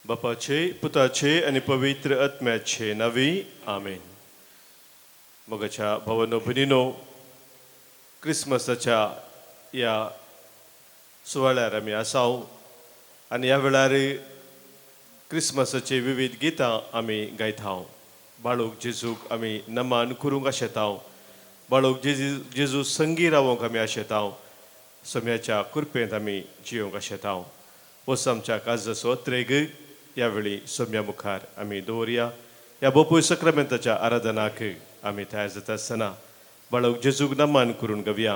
बापाचे, पुताचे आणि पवित्र आत्म्याचे नावे आमेन. मगच्या भावांनो भगिनींनो, क्रिसमसाच्या या सुवाळ्यार आमी आसाव आनी ह्या वेळार क्रिसमसाचे विविध गितां आमी गायताव. बाळूक जेजूक आमी नमन करूंक आशेताव. बाळूक जेजू संगी रावोंक आमी आशेताव. सोम्याच्या कृपेंत आमी जियोंक आशेताव. वस आमच्या काळजाचो त्रेग ह्या वेळी सोम्या मुखार आमी दवरया. ह्या बोपूय सक्रामेंताच्या आराधनाक आमी तयार जाता आसतना बाळूक जेजूक नमन करून गवया.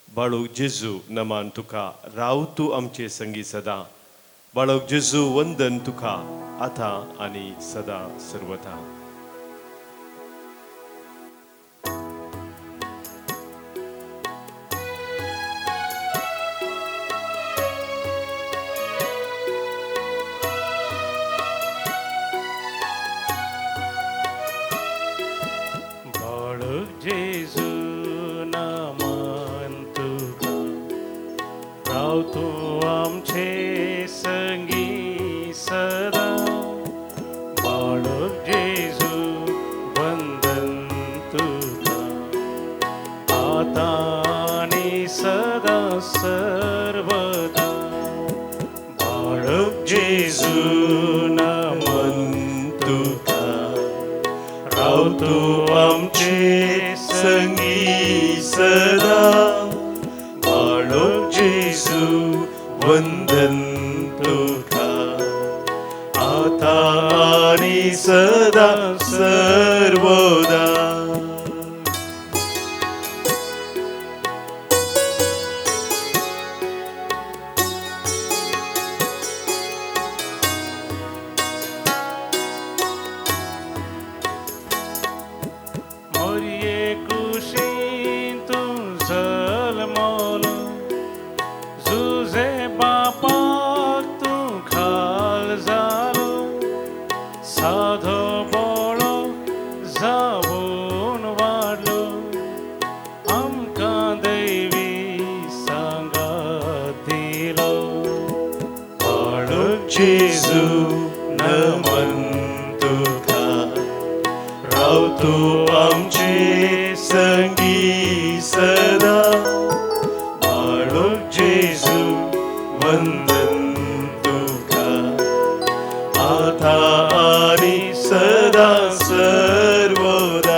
बाळूक जेजू नमन तुका, राव तूं आमचे संगी सदां. बाळूक जेजू वंदन तुका, आतां आनी सदां सर्वदा. जेजू नमन तुका, राव तूं आमचे संगी सदा. बाळूक जेजू वंदन तुका, आतां आनी सदां सर्वदा. बाळूक जेजू नमन तुका, राव तूं आमचे संगी सदा. बाळूक जेजू वंदन तुका, आतां आनी सदां सर्वदा. मोरये कुशीन तूं जल्मलो, जुजे बापाक तूं खाल जालो. साधो बोळो जावून वाडलो, आमकां दैवी सांगात दिलो. बाळूक जेजू नमन तुका, राव तूं आमचे संगी सदा. बाळूक जेजू वंदन तुका, आतां आनी सदां सर्वदा.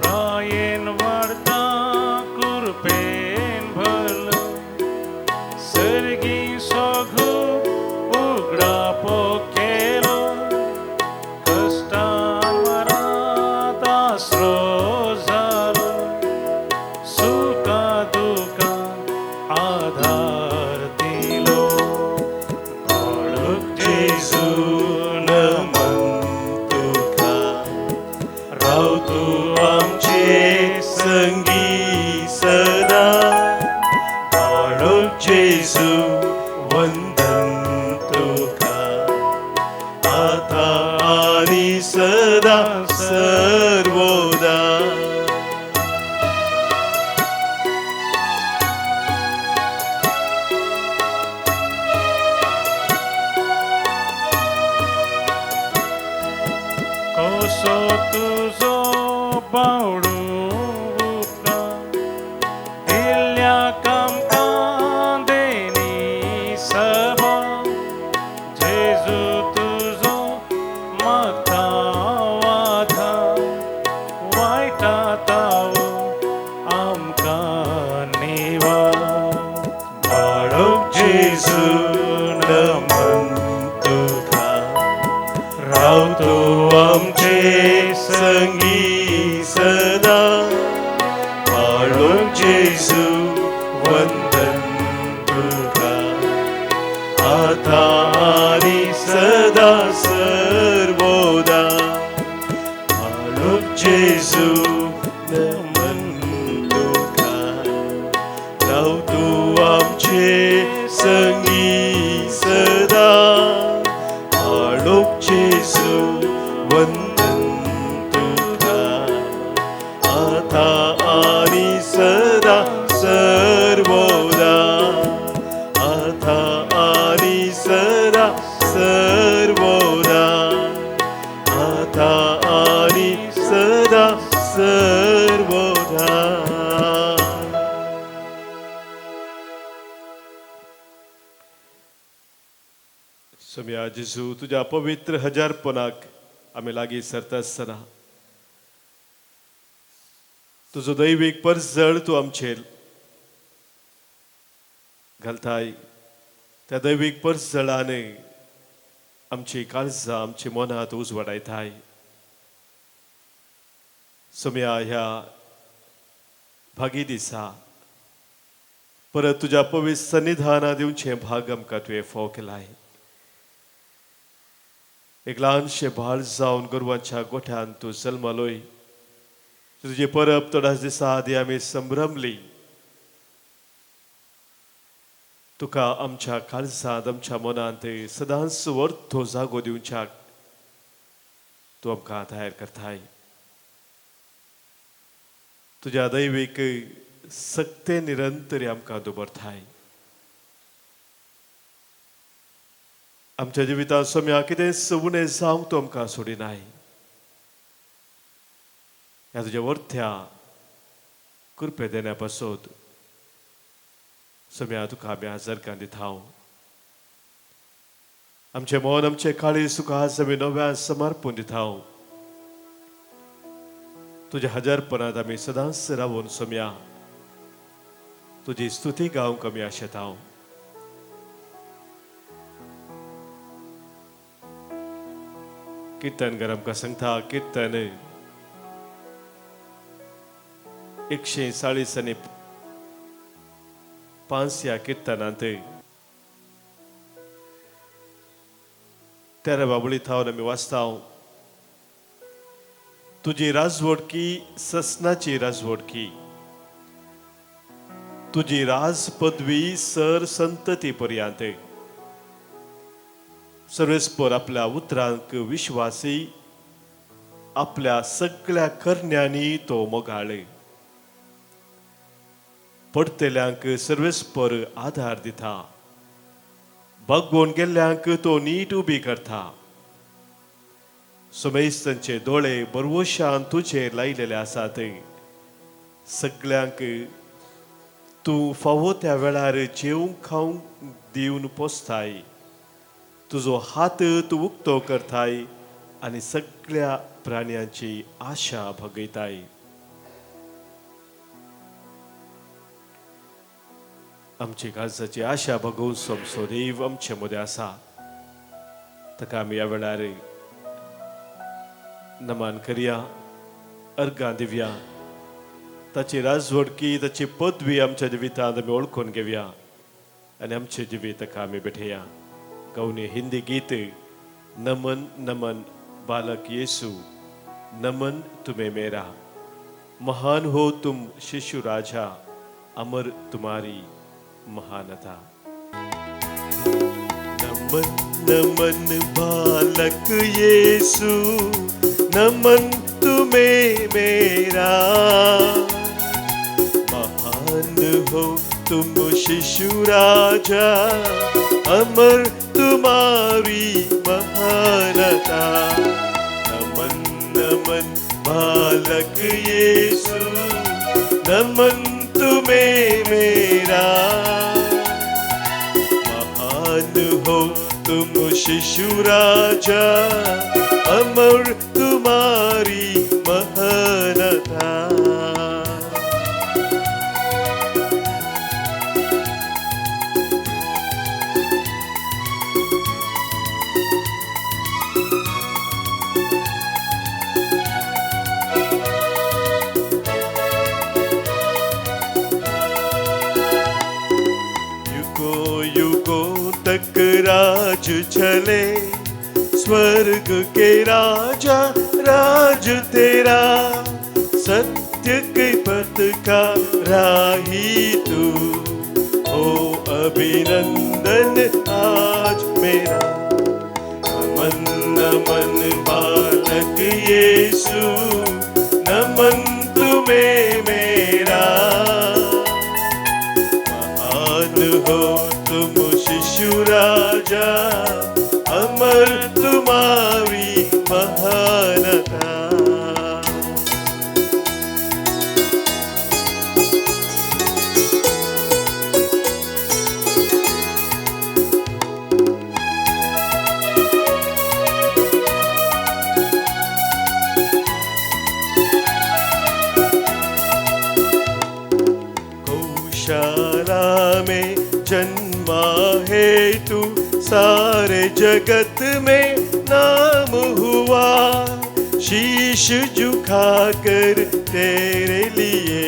प्रायेन वाडता कुरपेन भरलो, सर्गी सोगू उगडापो केलो. कश्टान वरात आसरो जालो, सुखा दुखान आधार दिलो. बाळूक जेजू नमन तुका, राव तूं आमचे संगी सदा. बाळूक जेजू वंदन तुका, आतां आनी सदां सर्वदा. कसो तुजो बावडू उपकार, दिल्ल्या आमकां देनी सबा. जेजू तुजो मागता वाधा, वायटा तावो आमकां नेवा. बाळूक जेजू नमन तुका, राव तूं आमचे संगी सदा. बाळूक जेजू वंदन तुका, आतां आनी सदां सर्वदा. बाळूक जेजू नमन संगी सदा बाळोक जेजू वंदन तुका आता आणि सदा सर्वदा आता आणि सदा सर्वदा आता आणि सदा सर्वदा. सम्या जेजू तुझ्या पवित्र हजारपणाक आमी लागीं सरता आसतना तुजो दैवीक परजळ तूं आमचेर घालताय. त्या दैवीक परजळान आमची काळजां आमची मनांत उजवाडायताय. सम्या ह्या भागी दिसा परत तुज्या पवित्र सन्निधानां दिवचें भाग आमकां तुवें फाव केलाय. एक ल्हानशें बाळ जावन गोरवांच्या गोठ्यान तूं जल्मलोय. तुजी परब थोड्याच दिसा आदी आमी संभ्रमली. तुका आमच्या काळजांत आमच्या मनांत सदांच व्हरतो जागो दिवच्याक तूं आमकां तयार करताय. तुज्या दैवीक सक्ते निरंतरी आमकां दवरताय. आमच्या जिवितांत सम्या कितें उणें जावंक तूं आमकां सोडिनाय. ह्या तुज्या वर्थ्या कृपे देण्या पासत सम्या तुका आमी आजरकां दिता. आमचें मन आमचें काळीज तुका आज आमी नव्यान समर्पण दिता. तुज्या हजारपणांत आमी सदांच रावून सम्या तुजी स्तुती गावंक आमी आशेता. कीर्तनकार आमकां सांगता कीर्तन 140 ह्या कीर्तनांत 13 बाबळींतावन आमी वाचता. तुजी राजवडकी ससनाची राजवडकी, तुजी राज पदवी सर संतती पर्यंत. सर्वेस्पर आपल्या उतरांक विश्वासी, आपल्या सगळ्या करण्यांनी तो मोगाळ. पडतेल्यांक सर्वेस्पर आधार दिता, भगवून गेल्ल्यांक तो नीट उबी करता. सुमेस्तांचे दोळे बरवशान तुजेर लायलेले आसात. सगळ्यांक तूं फावो त्या वेळार जेवंक खावंक दिवन पोसताय. तुजो हात तूं उक्तो करताय आनी सगळ्या प्राण्यांची आशा भगयताय. आमची काळजाची आशा भगवून सोमसो देव आमचे मदें आसा. ताका आमी ह्या वेळार नमन करया, अर्गां दिवया. ताची राजवडकी, ताची पदवी आमच्या जिवितांत आमी ओळखून घेवया आनी आमचें जिवीत ताका आमी भेटया. गवनी हिंदी गीत नमन नमन बालक येसु, नमन तुम्हें मेरा, महान हो तुम शिशु राजा, अमर तुम्हारी महानता. नमन नमन बालक येसु, नमन तुम्हें मेरा, महान हो तुम शिशु राजा, अमर तुम्हारी महानता. नमन नमन बालक येसु, नमन तुम्हें मेरा, महान हो तुम शिशु राजा, अमर तुम्हारी महानता. तक राज चले, स्वर्ग के राजा राज तेरा, सत्य के पथ का राही तू, अभिनंदन आज मेरा। नमन नमन बालक यीशु, नमन तुम्हें मेरा। महान हो तुम शिशु राजा, अमर तुम्हारी महानता। गौशाला में जन्मा है तू, सारे जगत में नाम हुआ। शीश झुकाकर तेरे लिए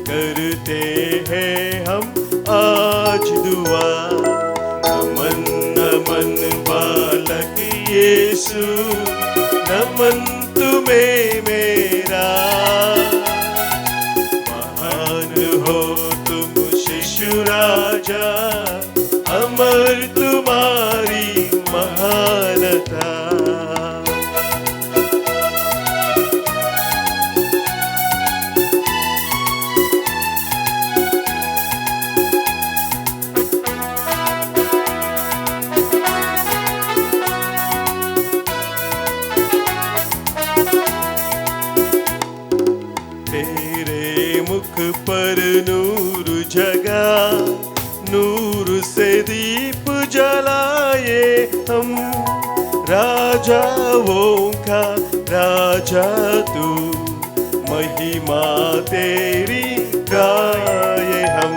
करते हैं हम आज दुआ। नमन नमन बालक यीशु, नमन तुम्हें मेरा। महान हो तुम शिशु राजा, अमर तुम्हारी महानता। तेरे मुख पर नूर जगा, नूर से दीप जलाए हम। राजाओं का राजा तू, महिमा तेरी गाए हम।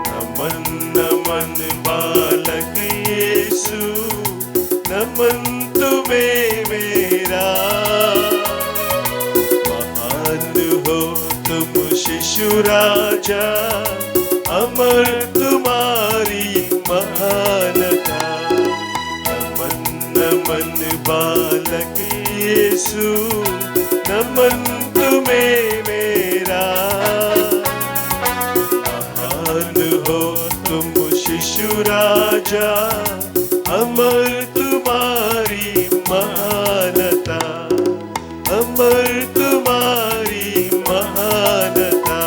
नमन नमन बालक यीशु, नमन तुम्हें मेरा। महान हो तुम शिशु राजा, अमर तुम्हारी महानता। नमन नमन बालक यीशु, नमन तुम्हें मेरा। महान हो तुम शिशु राजा, अमर तुम्हारी महानता। अमर तुम्हारी महानता,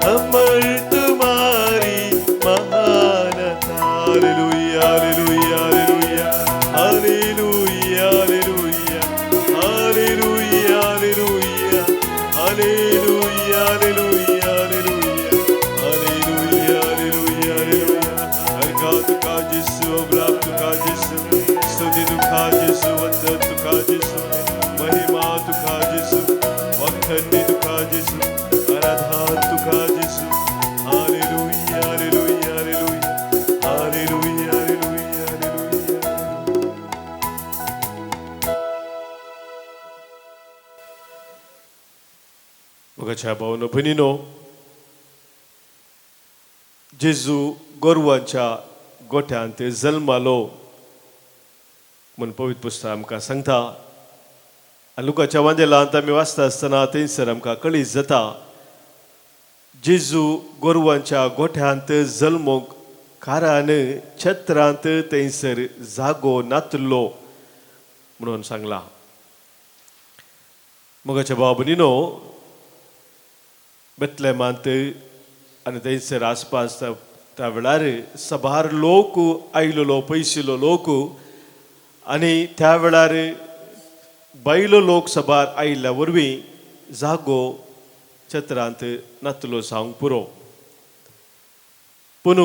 अमर तुम्हारी महानता। हालेलुया हालेलुया हालेलुया हालेलुया हालेलुया हालेलुया हालेलुया हालेलुया हालेलुया हालेलुया हालेलुया। हरकत तुका यीशु, अमरात तुका यीशु, स्तुति तुका यीशु, वंदन तुका यीशु, महिमा तुका यीशु, वखनी तुका यीशु, आराधना तुका यीशु। हालेलुया हालेलुया हालेलुया हालेलुया हालेलुया हालेलुया। मोगाच्या भावनो भयणीनो, जेजू गोरवांच्या गोठ्यांत जल्मालो म्हूण पवित्र पुस्तक आमकां सांगता। आनी लुकाच्या वांजेलांत आमी वाचता आसतना थंयसर आमकां कळीत जाता, जेजू गोरवांच्या गोठ्यांत जल्मोक कारण छत्रांत थंयसर जागो नातलो म्हणून सांगला। मोगाच्या भाव भयणीनो, बेतलेमांत आनी थंयसर आसपास त्या वेळार सबार लोक आयिल्लो, पयशिल्लो लोक, आनी त्या वेळार बायलो लोक सबार आयिल्ल्या वरवीं जागो छत्रांत नातलो जावंक पुरो। पूण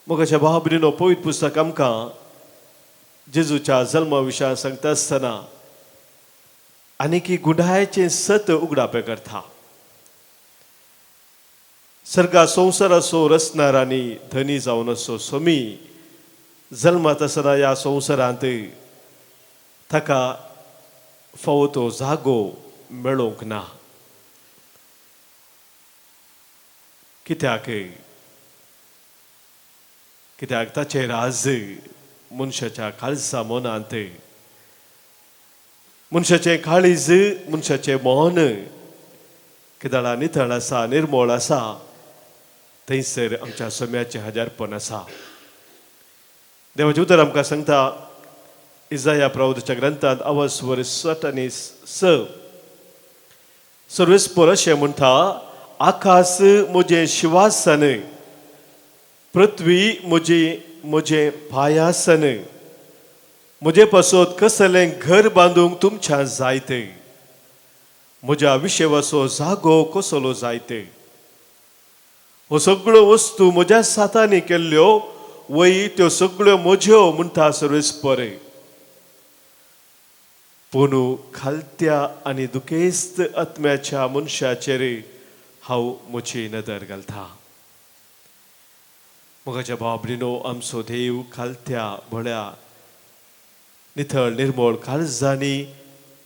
मोगाच्या भाव भयणीनो, पवित्र पुस्तक आमकां जेजूच्या जल्मा विशयां सांगता आसतना आनीक गुडायेचें सत उगडापें करता। सर्गा संवसार असो रचणार आनी धनी जावन असो स्वामी जल्मात आसतना ह्या संवसारांत ताका फावो तो जागो मेळोवंक ना। कित्याक ताचे राज मनशाच्या काळजा मनांत, मनशाचें काळीज, मनशाचें मन केदळा नितळ आसा, निर्मळ आसा, थंयसर आमच्या सोम्याचे हजारपण आसा. देवाचें उतर आमकां सांगता इजाया प्रवक्त्याच्या ग्रंथांत अवस वर 7 आनी 6 सर्वेस्पर अशें म्हणटा, आकाश म्हजें शिवासन, पृथ्वी म्हजे पायासन, म्हजे पासत कसलें घर बांदूंक तुमच्या जायते, म्हज्या विशेवाचो जागो कसलो जायते. हो सगळ्यो वस्तू म्हज्या सातांनी केल्ल्यो वय त्यो सगळ्यो म्हज्यो म्हणटा सर्वेस्पर. पूण खालत्या आनी दुखेस्त आत्म्याच्या मनशाचेर हांव म्हजी नदर घालता. मोगाच्या भाव भयणीनो, आमचो देव खालत्या बळ्या नितळ निर्मळ काळजांनी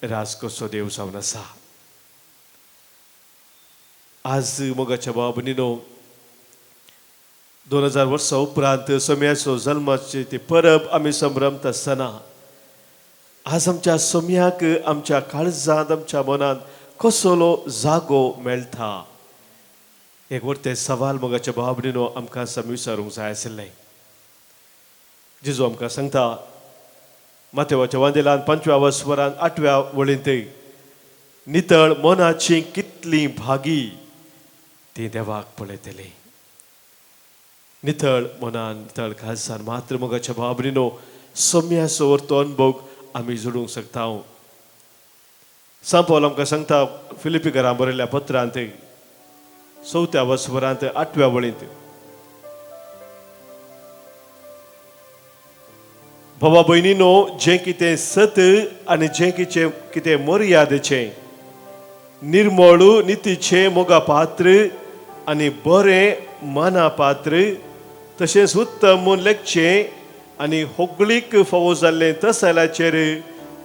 रास कसो देव जावन आसा. आज मोगाच्या भाव भयणीनो, 2000 वर्सां उपरांत सोम्याचो जल्माची ती परब आमी संभ्रमत आसतना आज आमच्या सोम्याक आमच्या काळजांत आमच्या मनांत कसलो जागो मेळटा. एक व्हडलें सवाल मोगाच्या भाव भयणीनो आमकां विचारूंक जाय आशिल्लें. जेजू आमकां सांगता माथेवाच्या वांदेलांत 5व्या वस्वरांत 8व्या वळींत, नितळ मनाची कितली भागी ती देवाक पळयतली. नितळ मनान नितळ काळजान मात्र मोगाच्या भाव भयणीनो सोम्याचो तो अनुभव आमी जोडूंक शकता. सांत पौल आमकां सांगता फिलिपिकारां बरयल्ल्या पत्रांत 4व्या वस्वरांत 8व्या वळींत, भावा भयणीनो, जें कितें सत आनी जें कितें मर्यादेचें, निर्मळ नितीचें मोगा पात्र आनी बरें माना पात्र, तशेंच उत्तम लेखचें आनी होगळीक फावो जाल्लें तसलाचेर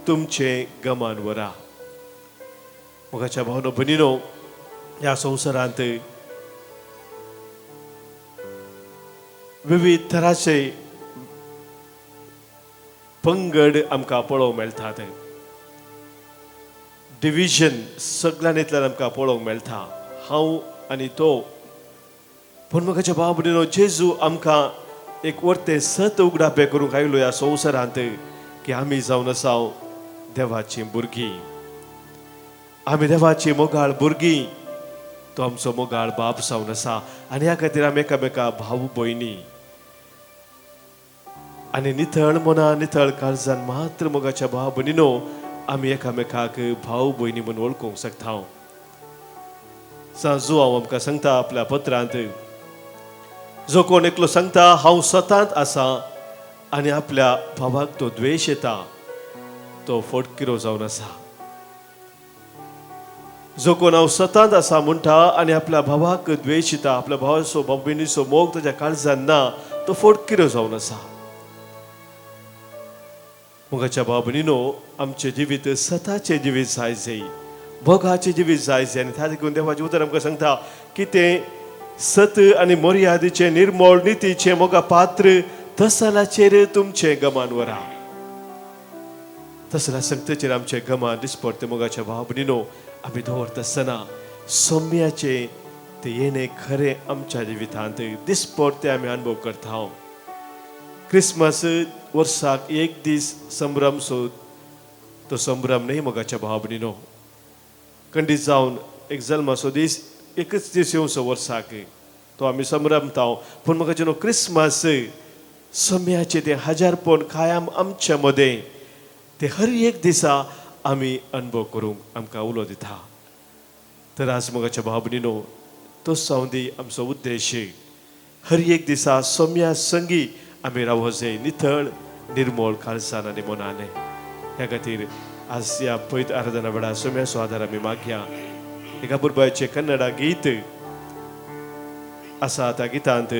तुमचें गमान वरा. मोगाच्या भावनो भयणीनो, ह्या संवसारांत विविध तराचे पंगड आमकां पळोवंक मेळटात. डिविजन सगळ्यांतल्यान आमकां पळोवंक मेळटा, हांव आनी तो. पूण मोगाच्या भाव भयणीनो, जेजू आमकां एक व्हडलें सत उगडापें करूंक आयलो ह्या संवसारांत की आमी जावन आसा देवाचीं भुरगीं. आमी देवाची मोगाळ भुरगीं. तो आमचो मोगाळ बाप जावन आसा आनी ह्या खातीर आमी एकामेका भाव भयणी आनी नितळ मना नितळ काळजान मात्र मोगाच्या भाव भयणीनो आमी एकामेकाक भाव भयणी म्हणून वळखूंक शकता. जो हांव आमकां सांगता आपल्या पत्रांत, जो कोण एकलो सांगता हांव सतांत आसा आनी आपल्या भावाक तो द्वेश येता, तो फोटकिरो जावन आसा. जो कोण हांव सतांत आसा म्हणटा आनी आपल्या भावाक द्वेश येता, आपल्या भावाचो भाव भयणीचो मोग ताच्या काळजान ना, तो फोटकिरो जावन आसा. मोगाच्या भाव भयणीनो, आमचें जिवीत सताचें जिवीत जायचें, मोगाचें जिवीत जायचें. आनी त्या देखून देवाचें उतर आमकां सांगता की तें सत आनी मर्यादेचें निर्मळ नितीचें मोगा पात्र तसलाचेर तुमचें गमान वरा. तसल्या संगतीचेर आमचें गमान दिसपडटें मोगाच्या भाव भयणीनो आमी दवरता आसतना सोम्याचें तें येणें खरें आमच्या जिवितांत दिसपडटें आमी अनुभव करता. क्रिसमस वर्साक एक दीस संभ्रम सो तो संभ्रम न्ही मोगाच्या भाव भयणीनो. खंडीत जावन एक जल्माचो दीस एकच दीस येवचो वर्साक तो आमी संभ्रमता. पूण मोगाचें न्हू, क्रिसमस सोम्याचें तें हजारपण कायम आमच्या मदें तें हर एक दिसा आमी अनुभव करूंक आमकां उलो दिता. तर आज मोगाच्या भाव भयणीनो, तो सावंदी आमचो उद्देश हर एक दिसा सोम्या संगी आमी रावो जाय नितळ निर्मळ काळजान आनी मनान. ह्या खातीर आज ह्या पयत आराधना वेळार सोम्याचो आदार आमी मागया. एका बुरबायचें कन्नडा गीत आसा, त्या गितांत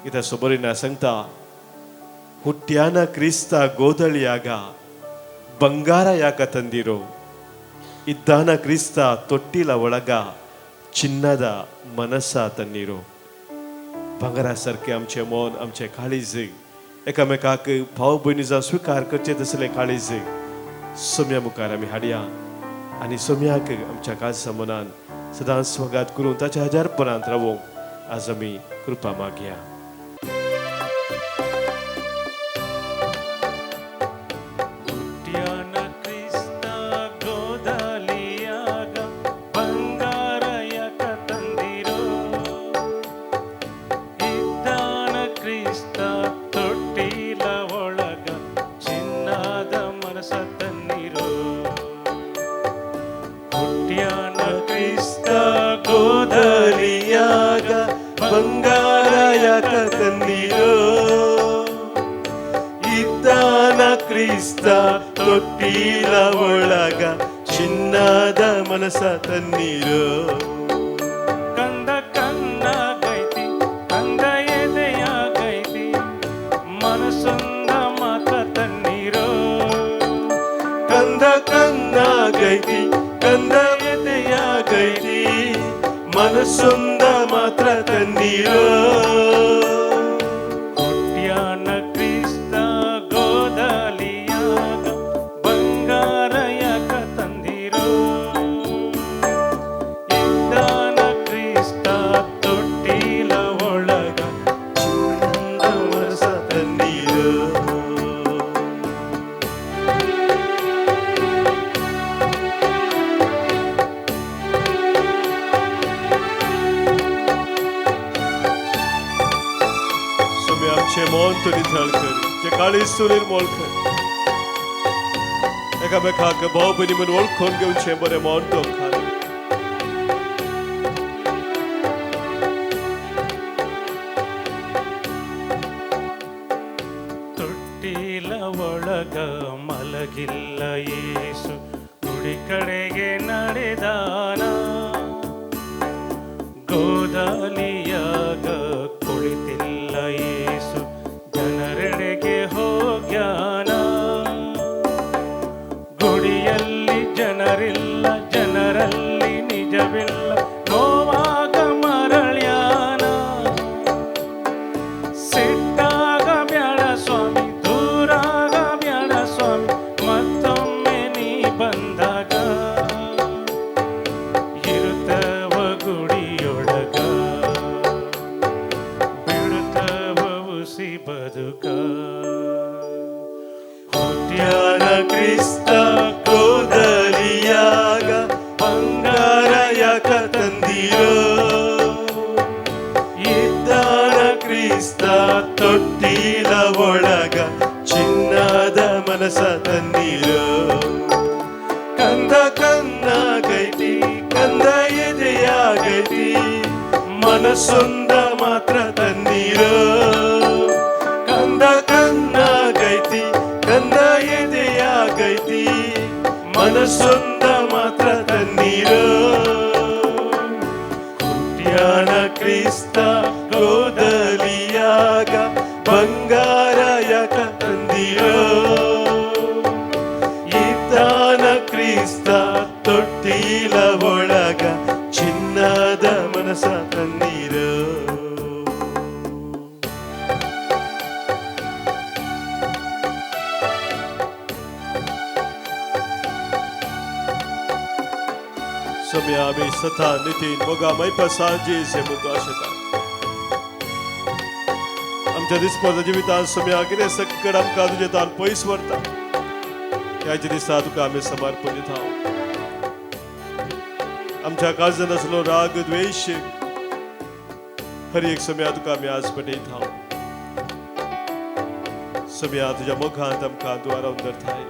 गिताचो बरयणार सांगता, ಹುಟ್ಟ್ಯಾನ ಕ್ರಿಸ್ತ ಗೋದಳಿಯಾಗ ಬಂಗಾರ ಯಾಕ ತಂದಿರೋ, ಇದ್ದಾನ ಕ್ರಿಸ್ತ ತೊಟ್ಟಿಲ ಒಳಗ ಚಿನ್ನದ मनसा तन्नीरो. भांगरासारखे आमचे मन आमचे काळीज एकामेकाक भाव भयणीचा स्वीकार करचे तसले काळीज सोम्या मुखार आमी हाडया आनी सोम्याक आमच्या काळजा मनान सदांच स्वागत करून ताच्या हजारपणांत रावूंक आज आम्ही कृपा मागया. ಬಂಗಾರ ಯಾಕ ತಂದಿರೋ ಇದ್ದಾನ ಕ್ರಿಸ್ತ ತೊಟ್ಟಿಲ ಒಳಗ ಚಿನ್ನದ ಮನಸ ತನ್ನೀರೋ ಕಂದ ಕಣ್ಣಾಗೈತಿ ಕಂದ ಎದೆಯಾಗೈತಿ ಮನಸ್ಸೊಂದ ಮಾತ್ರ ತನ್ನೀರೋ ಕಂದ ಕಣ್ಣಾಗೈತಿ ಕಂದ ಎದೆಯಾಗೈತಿ ಮನಸ್ಸೊಂದ ಮಾತ್ರ ತನ್ನೀರೋ ಹುಟ್ಟ್ಯಾನ ಕ್ರಿಸ್ತ ಗೋದಲಿಯಾಗ ಬಂಗಾರ ಯಾಕ ತಂದಿರೋ ಇದ್ದಾನ ಕ್ರಿಸ್ತ ತೊಟ್ಟಿಲ ಒಳಗ ಚಿನ್ನದ ಮನಸ ತನ್ನೀರೋ आमचे मौन तो निथळ कर जे काळीज तो निर्मोल कर एकामेकाक भाव बनी म्हणून ओळखून घेऊन शे बरे मौन तो खाल ತೊಟ್ಟಿಲ ಒಳಗ ಮಲಗಿಲ್ಲ ಯೇಸು ಗುಡಿ ಕಡೆಗೆ ನಡೆದಾನ ಗೋದಲಿಯಾಗ ಕುಳಿತಿಲ್ಲ ಯೇಸು ಜನರೆಡೆಗೆ ಹೋಗ್ಯಾನ ಗುಡಿಯಲ್ಲಿ ಜನರಿಲ್ಲ ಜನರಲ್ಲಿ ನಿಜವಿಲ್ಲ ನೋವಾಗ ಮರಳ್ಯಾನ ಸಿಟ್ಟಾಗ ಬ್ಯಾಡ ಸ್ವಾಮಿ ದೂರಾಗ ಬ್ಯಾಡ ಸ್ವಾಮಿ ಮತ್ತೊಮ್ಮೆ ನೀ ಬಂದಾಗ ಇರುತ್ತವ ಗುಡಿಯೊಳಗ ಬಿಡುತ್ತವ ಉಸಿ ಬದುಕ ಹುಟ್ಟ್ಯಾನ ಕ್ರಿಸ್ತ ಗೋದಲಿಯಾಗ ಬಂಗಾರ ಯಾಕ ತಂದಿರೋ ಇದ್ದಾನ ಕ್ರಿಸ್ತ ತೊಟ್ಟಿಲ ಒಳಗ ಚಿನ್ನದ ಮನಸ ತನ್ನೀರೋ ಕಂದ ಕಣ್ಣಾಗೈತಿ ಕಂದ ಎದೆಯಾಗೈತಿ ಮನಸ್ಸೊಂದ ಮಾತ್ರ ತನ್ನೀರೋ ಕಂದ ಕಣ್ಣಾಗೈತಿ ಕಂದ ಎದೆಯಾಗೈತಿ ಮನಸ್ಸೊಂದ ಮಾತ್ರ ತನ್ನೀರೋ ಹುಟ್ಟ್ಯಾನ ಕ್ರಿಸ್ತ ಗೋದಲಿಯಾಗ ಬಂಗಾರ ಯಾಕ ತಂದಿರೋ ಇದ್ದಾನ ಕ್ರಿಸ್ತ ತೊಟ್ಟಿಲ ಒಳಗ ಚಿನ್ನದ ಮನಸ ತನ್ನೀರೋ समय आम्ही सथा नितीन मोगा मैपा सांजे से मुद्दा शेता आमच्या दिसपाच्या जिवितान समय कितें सक्कड आमकां तुजे तान पयस व्हरता ह्याच्या दिसा तुका आमी समर्पण दिता आमच्या काळजान आसलो राग द्वेष हर एक समय तुका आमी आज पटयता समय तुज्या मुखांत आमकां तूं आरावन धरताय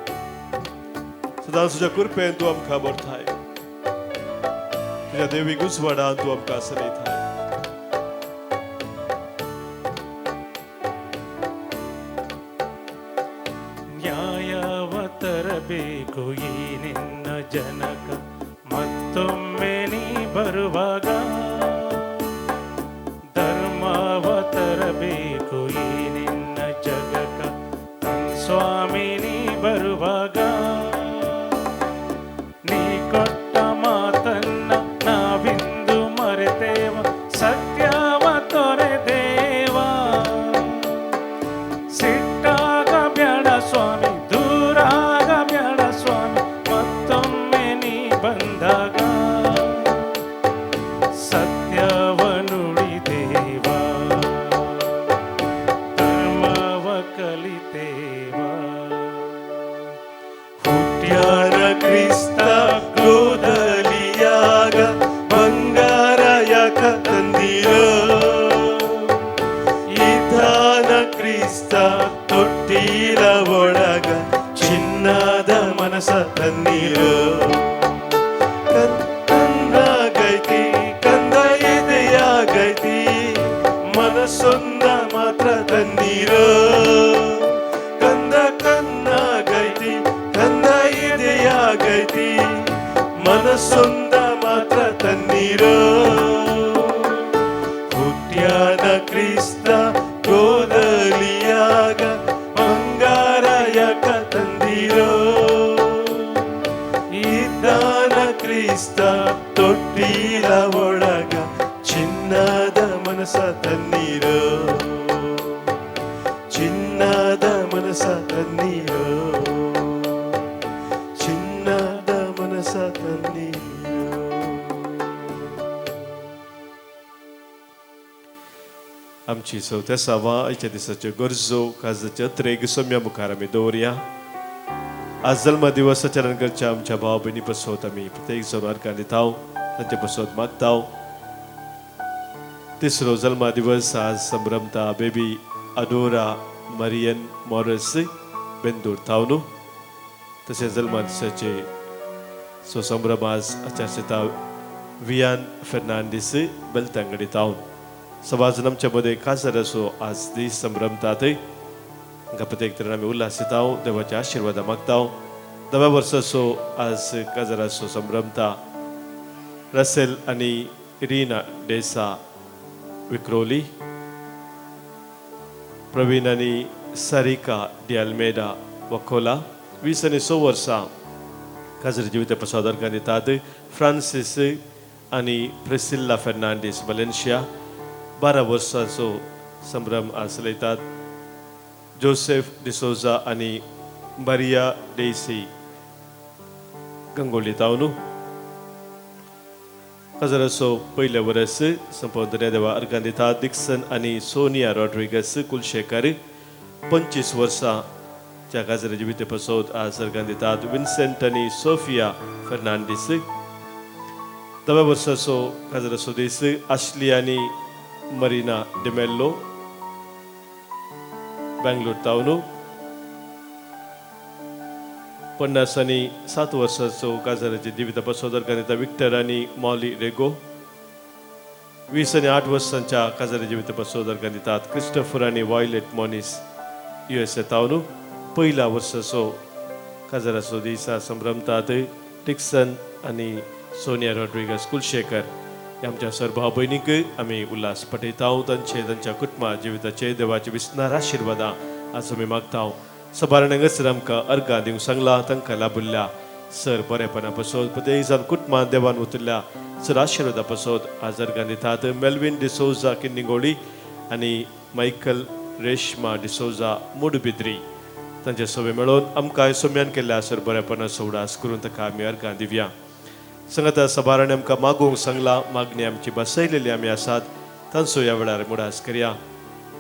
सदांच तुज्या कृपेन तूं आमकां भरताय तुझ्या देवी गुजवाडान तूं आमकां सलयताय ನ್ಯಾಯವ ತರಬೇಕು ಈ ನಿನ್ನ ಜನಕ ಮತ್ತೊಮ್ಮೆ ನೀ ಬರುವಾಗ ಧರ್ಮವ ತರಬೇಕು ಈ ನಿನ್ನ ಜಗಕ ಸ್ವಾಮಿ ನೀ ಬರುವಾಗ ನೀ ಕೊಟ್ಟ ಮಾತನ್ನ ನಾವಿಂದು ಮರೆತೇವ ಸತ್ಯವ ತೊರೆದೇವ ಸಿಟ್ಟಾಗ ಬ್ಯಾಡ ಸ್ವಾಮಿ ದೂರಾಗ ಬ್ಯಾಡ ಸ್ವಾಮಿ ಮತ್ತೊಮ್ಮೆ ನೀ ಬಂದಾಗ ಸತ್ಯವ ನುಡಿದೇವ ಮನಸೊಂದ ಮಾತ್ರ ತನ್ನೀರೋ ಹುಟ್ಟ್ಯಾನ ಕ್ರಿಸ್ತ ಗೋದಲಿಯಾಗ ಬಂಗಾರ ಯಾಕ ತಂದಿರೋ ಇದ್ದಾನ ಕ್ರಿಸ್ತ ತೊಟ್ಟಿಲ ಒಳಗ ಚಿನ್ನದ ಮನಸ ತನ್ನೀರೋ ಚಿನ್ನದ ಮನಸ ತನ್ನೀರೋ ಚಿನ್ನದ ಮನಸ ತನ್ನೀರೋ. आमची चवथ्या सवा आयच्या दिसाच्यो गरजो काळजाच्या त्रेग सोम्या मुखार आमी दवरया. आज जल्म दिवस आचरण करच्या आमच्या भाव भयणी पासत आमी प्रत्येक जण अर्घां दिता तांचे पासत मागता. तिसरो जल्मा दिवस आज संभ्रमता बेबी अडोरा मरियन मॉरस बेंदूर तावनू. तशेंच जल्मा दिसाचे संभ्रम आज आचारसंहिता वियान फेर्नांडीस बेलतांगडी तावन. समाजान आमच्या मध्ये खासदार असो आज दीस संभ्रमतात. प्रत्येक तरेन आमी उल्हासिता देवाचे आशिर्वाद मागता. 9व्या वर्सा असो आज काजार असो संभ्रमता. रसेल आनी इरिना डेसा विक्रोली, प्रवीण आनी सारिका डी अल्मेडा वकोला 20 आनी 6 वर्सां काजार जिवित प्रसाद अर्घां दितात. फ्रांसीस आनी प्रिसिल्ला फेर्नांडीस वलेन्शिया 12 वर्सांचो संभ्रम आज चलयतात. जोसेफ डिसोजा आनी मारिया डेसी गंगोली तावनू. काजार असो पयले वर्स संपवतल्या देवा अर्घां दितात. डिक्सन आनी सोनिया रॉड्रिगस कुलशेकर 25 वर्सां च्या काजार जिवित पासत आज अर्घां दितात. विन्सेंट आनी सोफिया फेर्नांडीस 9व्या वर्साचो काजार असो दीस. आश्ली आनी मरीना डिमेल्लो बेंगलोर तावनू. 50 आनी 7 वर्साचो काजाराचे जिवित पासत अर्घां दिता. विक्टर आनी मॉली रेगो 20 आनी 8 वर्सांच्या काजारा जिवित पासत अर्घां दितात. क्रिस्टोफर आनी वॉयलेट मॉनिस USA तावनू. पहिला वर्साचो काजाराचो दीस संभ्रमतात. डिक्सन आनी सोनिया रॉड्रिगस कुलशेकर आमच्या सर्व भाव भयणीक आमी उल्हास पटयता. तांच्या कुटुंबा जिविताचे देवाचे विस्तार आशिर्वादां आज आमी मागता. सबारण हांगासर आमकां अर्घां दिवंक सांगला. तांकां लाभिल्ल्या सर बरेपणा पासत प्रत्येक जाण कुटुंबां देवान उतरल्या सर आशिर्वादा पासत आज अर्घां दितात. मेल्विन डिसोजा किन्निगोळी आनी मायकल रेशमा डिसोजा मुडबिद्री तांचे सवे मेळोवन आमकां सोम्यान केल्ल्या सर बरेपणा उडास करून ताका आमी अर्घां दिवया. सांगता सबाराणे आमकां मागोवंक सांगला. मागणी आमची बसयलेली आमी आसात तांचो ह्या वेळार मुडास करया.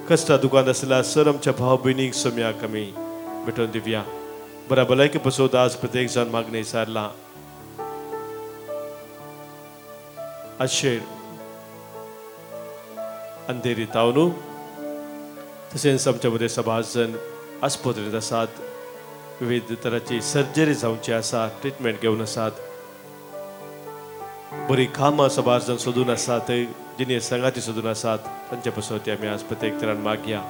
कश्टा दुकान आसल्या सर आमच्या भाव भयणीक सोम्याक आमी भेटोवन दिवया. बऱ्या भलायकी पासत आज प्रत्येक जाण मागणी सारला. आशेर अंधेरी तावनू. तशेंच आमच्या मदें सभाजन आस्पत्रेंत आसात. विविध तरांची सर्जरी जावची आसा. ट्रिटमेंट घेवन आसात. बरी कामां सभाजन सोदून आसात. जिने संगाती सोदून आसात तांचे पासत आमी आज प्रत्येक तरान मागया.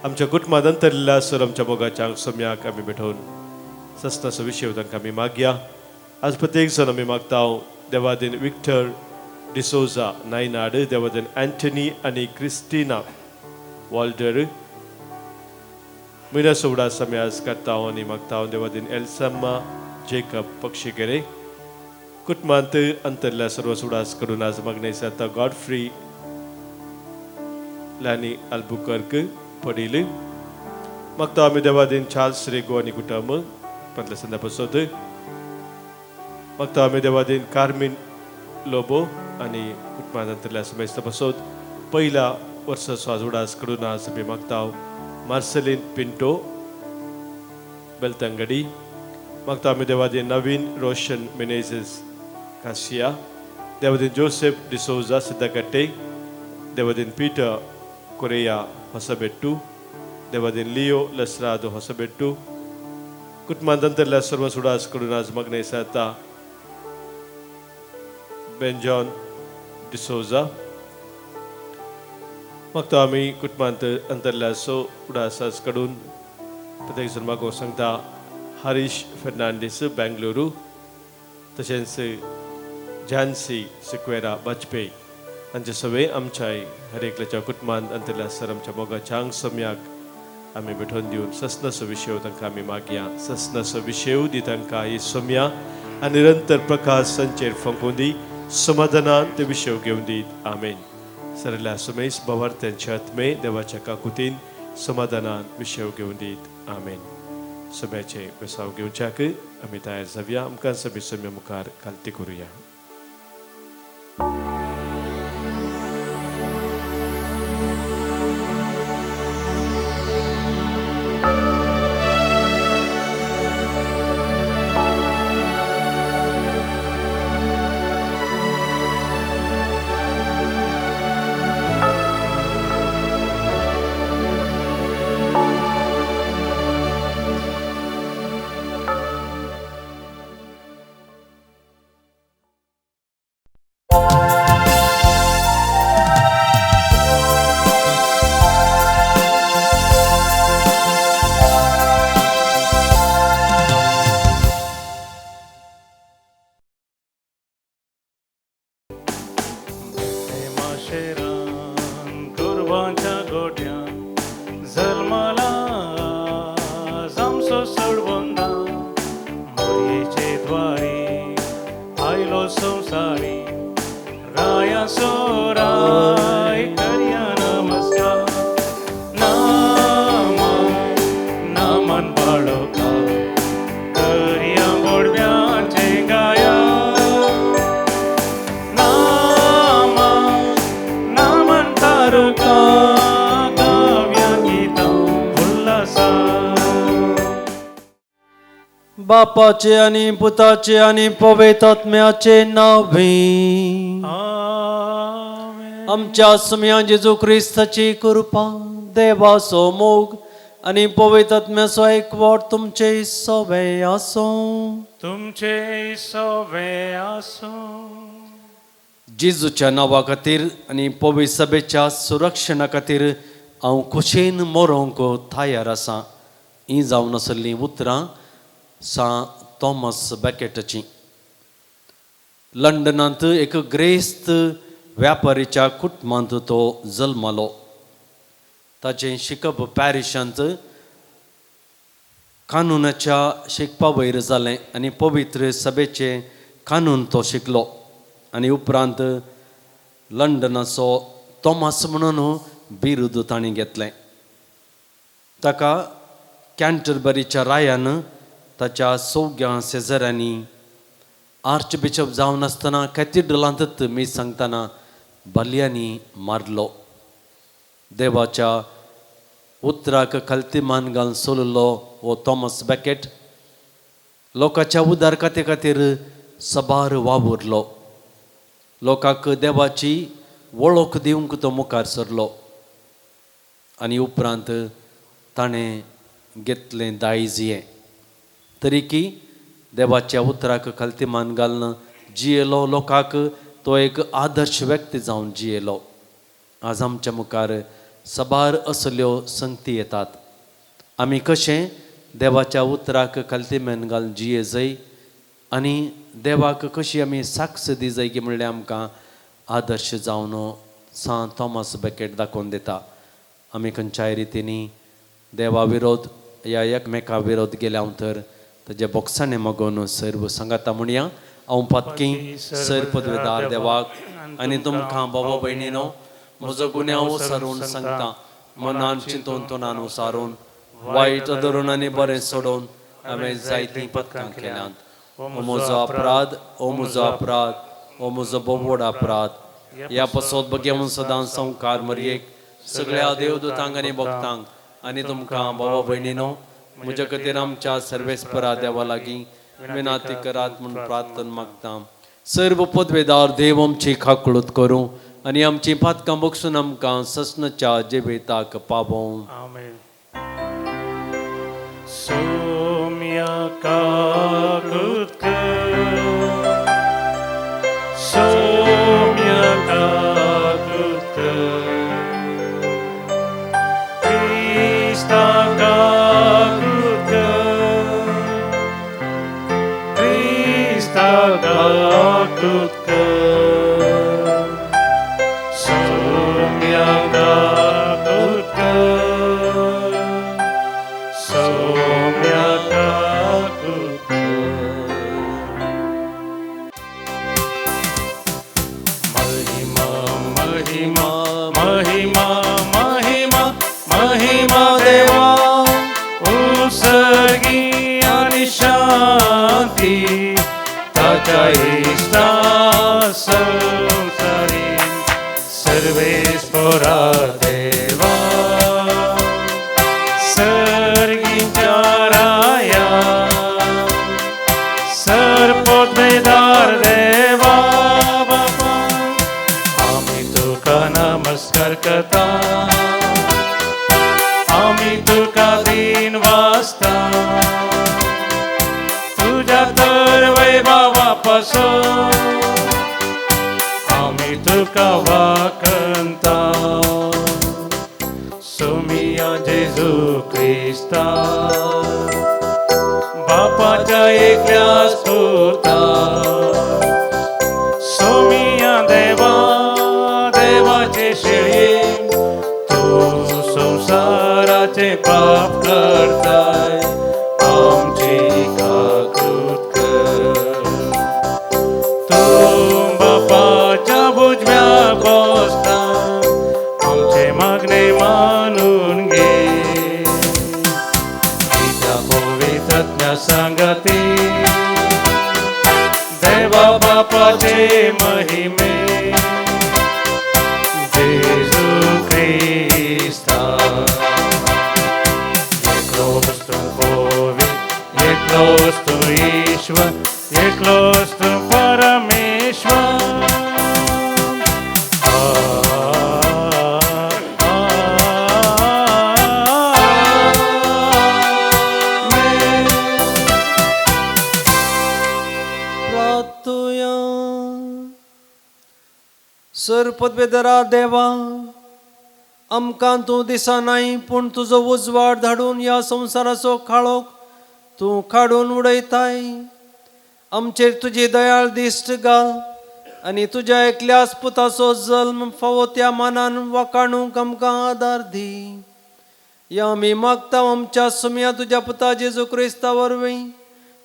आमच्या कुटुंबांत अंतरलेल्या सर आमच्या मोगाच्या सोम्याक आमी भेटोवन सस्ताचो विशय तांकां आमी मागया. आज प्रत्येक जण आमी मागता. देवादीन विक्टर डिसोजा नायनाड, देवादीन एंटनी आनी क्रिस्टिना वॉल्डर मिना सोवडास आमी आज काडटा आनी मागता. देवादीन एल्साम्मा जेकब पक्षीगेरे कुटुंबांत अंतरल्या सर्व सुडास करून आज मागणी जाता. गॉडफ्री लॅनी अल्बुकर्क पडील मागता आमी. देवादीन चार्ल्स रेगो आनी कुटुंब फाटल्या संध्या पासत मागता आमी. देवादीन कार्मिन लोबो आनी कुटुंबांत अंतरल्या समेस्त पासत पहिल्या वर्साचो आज उडास करून आज आमी मागता. मार्सेलीन पिंटो बेलतांगडी मागता आमी. देवादीन नवीन रोशन मेनेझेस कासिया, देवादीन जोसेफ डिसोजा सिद्धकट्टे, देवादीन पीटर कोरेया ಹೊಸಬೆಟ್ಟು, देवादीन लिओ लसरादो ಹೊಸಬೆಟ್ಟು कुटुंबांतरल्या सर्व सुडास कडून आज मागणी जाता. बेंजॉन डिसोजा मागता आमी. कुटुंबांत अंतरल्या उडास कडून प्रत्येक जण मागोवंक सांगता. हरीश फेर्नांडीस बेंगलुरू, तशेंच झांसी सिक्वेरा वाजपेयी हांचे सगळे आमच्या हर एकल्याच्या कुटुंबांत अंतरल्या सर आमच्या मोगाच्या हांग सम्याक आमी भेटोवन दिवन ससनसो विशय तांकां आमी मागया ससनसो विशय दी तांकां ही सम्या आनी निरंतर प्रकाश संचेर फंकून दी समाधानान ते विशय घेवन दीत आमेन. सरल्या सुमेश बाबार त्यांच्या आत्मे देवाच्या काकुतीन समाधानान विशय घेवन दीत आमेन. सम्याचे बेसाव घेवच्याक आमी तयार जावया. आमकां सगळी सम्या मुखार कालती करुया. माशेरान गोरवांच्या गोट्यान जल्माला जामसो सोडवंदा मोरयेचे द्वारी आयलो संसारी राया सोराय करया नमस्कार नामन बाळोका करया गोडव्यांचे गाया बापाचे आणि पुताचे आणि पवित्र आत्म्याचे नावे आमेन. आमच्या सम्या जेजू ख्रिस्ताची कृपा देवाचो मोग आणि पवित्र आत्म्याचो एकवट तुमचे सवे आसो. तुमचे सवे आसो. जेजूच्या नांवा खातीर आनी पवित्र सभेच्या सुरक्षणा खातीर हांव खुशेन मरोंक तयार आसां. ही जावन आसली उतरां सा थॉमस बॅकेटाची. लंडनांत एक ग्रेस्त व्यापारीच्या कुटुंबांत तो जल्मलो. ताचें शिकप पॅरिशांत कानुनाच्या शिकपा वयर जालें आनी पवित्र सभेचें कानून तो शिकलो आनी उपरांत लंडनाचो थॉमस म्हणून बिरुद ताणें घेतलें. ताका कॅन्टरबरीच्या रायान ताच्या सौग्या सेजरांनी आर्च बिशप जावन आसतना कॅथिड्रलांतच मी सांगतना बलियांनी मारलो. देवाच्या उतराक खालतीमान घालून सोललो हो थॉमस बॅकेट लोकांच्या उदारकते खातीर सबार वावुरलो. लोकांक देवाची वळख दिवंक तो मुखार सरलो आनी उपरांत ताणें घेतलें दायज. तरीकी देवाच्या उतराक खालतीमान घालून जियेलो. लोकांक तो एक आदर्श व्यक्ती जावन जियेलो. आज आमच्या मुखार सबार असल्यो संगती येतात. आमी कशें देवाच्या उतराक खालतीमान घालून जिये जाय आनी देवाक कशी आमी साक्ष दी जाय की म्हणल्यार आमकां आदर्श जावन सा थॉमस बॅकेट दाखोवन दिता. आमी खंयच्याय रितीनी देवा विरोध या एकमेका विरोध गेल्या तर ताज्या बॉक्सांनी मागून सर्व सांगाता म्हणया. हांव पातकी सर पदवेदार देवाक आनी तुमकां बाबा भयणीनो म्हजो गुन्यांव सारून सांगता. मनान चिंतून तोंडान उसारून वायट धरून आनी बरें सोडून हांवें जायतीं पथकां केल्यांत. ओ म्हजो अपराध, ओ म्हजो अपराध, ओ म्हजो बोबोड अपराध. ह्या पासत बगेवन सदां संवकार मरयेक सगळ्या देवदूतांक आनी भक्तांक आनी तुमकां बाबा भयणीनो म्हज्या खातीर आमच्या सर्वेस्परा देवा लागीं विनाती करात म्हूण प्रार्थना मागता. सर्व पदवेदार देव आमची खाकळूत करूं आनी आमची पातकां बगसून आमकां ससनच्या जिवेताक पावों. आमेन. सोम्या काकुत सोम्या काकुत Krista काकुत Krista काकुत्क सौम्या काकुत्क सौम्या काकुत्क महिमा महिमा महिमा महिमा महिमा देवा उसगी आणि शांती ताच्या इष्टा संसारी सर्वेश्वरा देवा सर्गीच्या राया सर्पोद्वेदार देवा बापा आम्ही तुका नमस्कार करता आम्ही तुका दिन वाचता तुझ्या तर वैभवापासून आम्ही तुका वाकंता सोमिया जेजू ख्रिस्ता बापाच्या एकल्याच पुता सोमिया देवा देवाचे शेळी तू संसाराचे पाप करताय आमची काकूत कर तू बापाच्या भुजव्या बसता आमचे मागणे मानून घे तिच्या पवित्रज्ञ संगती देवा बापाचे महिमे जेजू ख्रिस्ता एकलोच तू पवित्र एकलोच तू ईश्वर एकलोच तू परमेश्वर प्रार्थूया. सरपदवेदरा देवा आमकां तूं दिसनाय पूण तुजो उजवाड धाडून ह्या संवसाराचो काळोख तूं काडून उडयताय आमचेर तुजी दयाळ दिश्ट घाल आनी तुज्या एकल्याच पुताचो जल्म फावो त्या मानान वाकाणूंक आमकां आदार दी या आमी मागता आमच्या सुमया तुज्या पुता जेजू क्रिस्ता वरवीं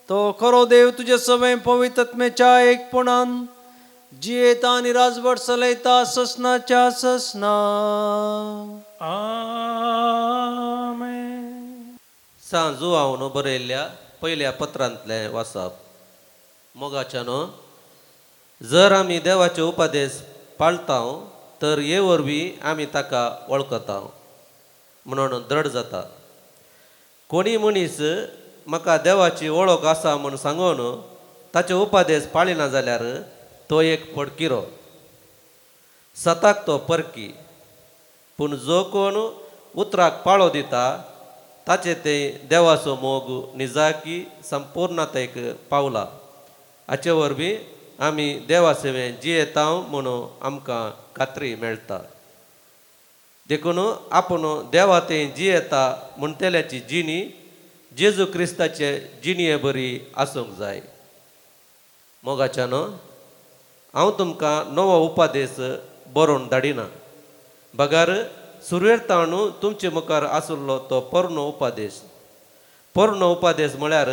तो खरो देव तुजे सवय पवित्रत्मेच्या एकपणान जियेता आनी राजवट चलयता ससनाच्या ससना. आमेन. सांजू हांव बरयल्ल्या पयल्या पत्रांतलें वाचप. मोगाच्यानो जर आमी देवाचे उपदेश पाळता तर हे वरवीं आमी ताका वळखता म्हणून दृढ जाता. कोणी मनीस म्हाका देवाची वळख आसा म्हूण सांगून ताचे उपदेश पाळिना जाल्यार तो एक फडकिरो सताक तो परकी. पूण जो कोण उतराक पाळो दिता ताचे ते देवाचो मोग निजाकी संपूर्णतेक पावला. हाचे वरवीं आमी देवा सेवेन जियेता म्हणून आमकां खात्री मेळटा. देखून आपूण देवा ते जियेता म्हणटल्याची जिणी जेजू क्रिस्ताचे जिणये बरी आसूंक जाय. मोगाच्यानो हांव तुमकां नवो उपदेश बरोवन धाडिना. बगार सुरवेर तुमचे मुखार आसुल्लो तो पोरनो उपदेश. पोरनो उपदेश म्हळ्यार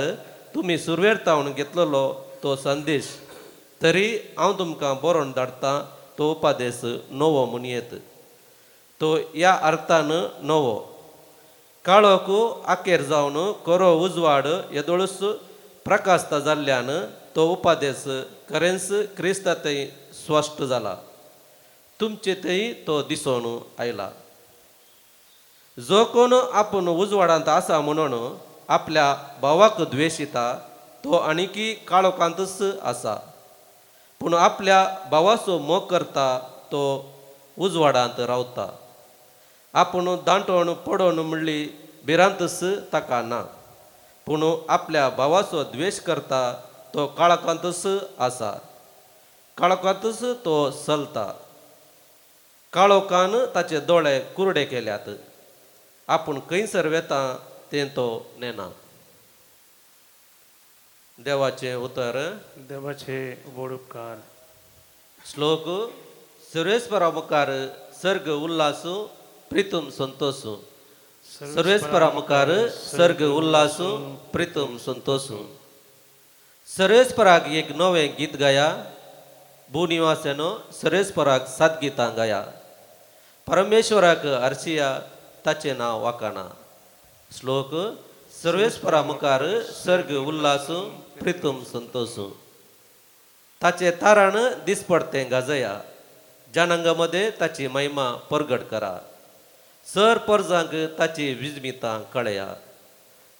तुमी सुरवेर घेतलेलो तो संदेश. तरी हांव तुमकां बरोवन धाडटा तो उपदेश नवो म्हूण येत. तो ह्या अर्थान नवो काळोख आखेर जावन खरो उजवाड येदोळूच प्रकाशता जाल्ल्यान तो उपदेश खरेंच क्रिस्तांतय स्पश्ट जाला. तुमचेतय तो दिसून आयला. जो कोण आपूण उजवाडांत आसा म्हणून आपल्या भावाक द्वेशिता तो आनीकी काळोखांतच आसा. पूण आपल्या भावाचो मोग करता तो उजवाडांत रावता. आपूण दांटोवन पडोवन म्हणली भिरांतच ताका ना. पूण आपल्या भावाचो द्वेश करता तो काळोखांतच आसा. काळोखांतच तो चलता. काळोखान ताचे दोळे कुरडे केल्यात. आपूण खंयसर वेता तें तो नेना. देवाचे उतर देवाचे व्हड उपकार श्लोक सर्वेस्परा मुखार सर्ग उल्लासू प्रितम संतोषू सर्वेस्परा मुखार सर्ग उल्लासू प्रितम संतोषू सर्वेस्पराक एक नवे गीत गाया भूनिवासानो सर्वेस्पराक सात गितां गाया परमेश्वराक हर्षिया ताचे नाव वाकाना श्लोक सर्वेस्परा मुखार सर्ग उल्लासू प्रितम संतोषू ताचे तारण दिसपडते गाजया जनांगामध्ये ताची महिमा परगट करा सर परजांक ताची विजमितां कळया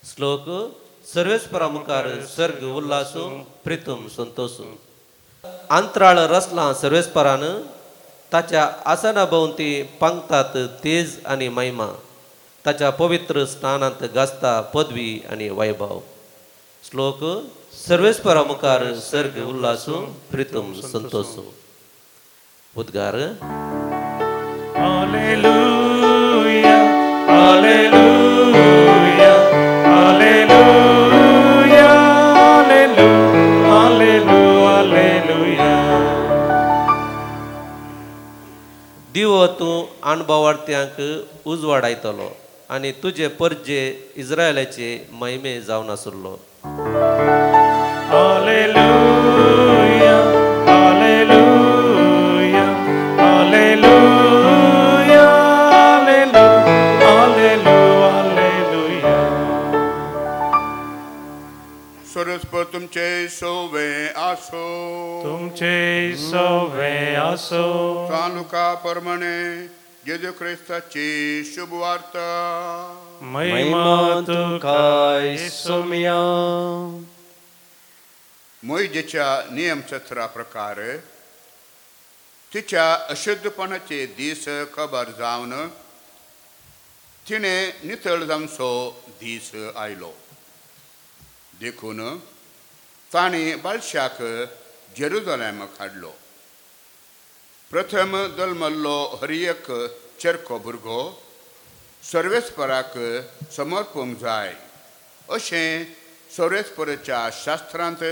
श्लोक सर्वेस्परा मुखार सर्ग उल्लासू प्रितम संतोषू अंतराळ रचला सर्वेस्परान ताच्या आसना भोवती पांगतात तेज आणि महिमा ताच्या पवित्र स्थानांत गाजता पदवी आणि वैभव श्लोक सर्वेस्परा मुखार सर्ग उल्लासू प्रितम संतोषू उद्गार हालेलुया हालेलुया हालेलुया हालेलुया हालेलुया दिवो तूं अणभवार्थ्यांक उजवाडायतलो आनी तुजे परजे इस्रायलाचे महिमे जावन आसुल्लो हालेलुया हालेलुया हालेलुया हालेलुया सर्वेस्पर तुमचे सोवे आसो तुमचे सवे असो कानुका परमणे जेजू ख्रिस्ताची शुभ वार्ता महिमा तुका सोम्या मोइजेच्या नियमसत्रा प्रकार तिच्या अशुद्धपणाचे दीस खबर जावन तिने नितळ जावचो दीस आयलो देखून ताणी बालशाक जेरुजलेमाक हाडलो प्रथम जल्मल्लो हरियक चरको भुरगो सर्वेस्पराक समर्पूंक जाय अशें सर्वेस्पराच्या शास्त्रांत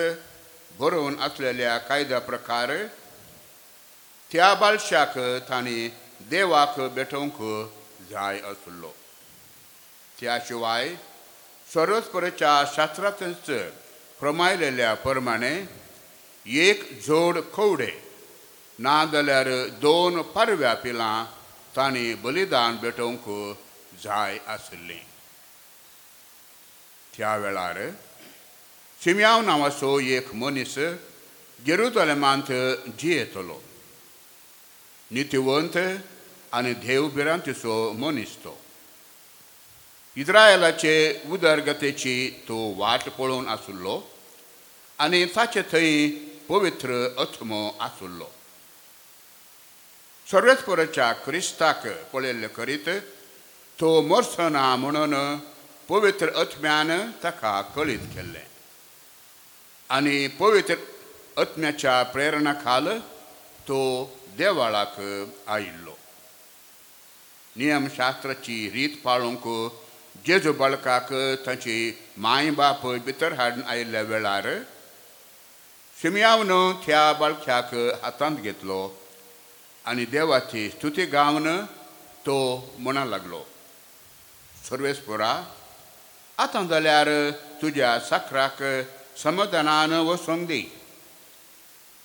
बरोवन आसलेल्या कायद्या प्रकार त्या बालशाक तांणी देवाक भेटोवंक जाय आसलो त्या शिवाय सर्वेस्पराच्या शास्त्रांतच प्रमायलेल्या प्रमाणे एक जोड कवडे ना जाल्यार 2 पारव्या पिलां तांणी बलिदान भेटोवंक जाय आसली त्या वेळार शिमयाव नांवाचो एक मनीस जेरुजलेमांत जियेतलो नितिवंत आनी देवबिरांतीचो मनीस तो इस्रायलाचे उदरगतेची तो वाट पळोवन आसुल्लो आनी ताचे थंय पवित्र आत्मो आसुल्लो सर्वेस्पराच्या क्रिस्ताक पळयल्ले करीत तो मरचना म्हणून पवित्र आत्म्यान ताका कळीत केल्लें आनी पवित्र आत्म्याच्या प्रेरणा खाल तो देवाळाक आयिल्लो नियमशास्त्राची रीत पाळूंक जेजू बाळकाक ताची माय बाप भितर हाडून आयिल्ल्या वेळार शिमयावन त्या बाळक्याक हातांत घेतलो आनी देवाची स्तुती गावन तो म्हणा लागलो सर्वेस्परा आतां जाल्यार तुज्या साकराक समाधानान वसोंक दी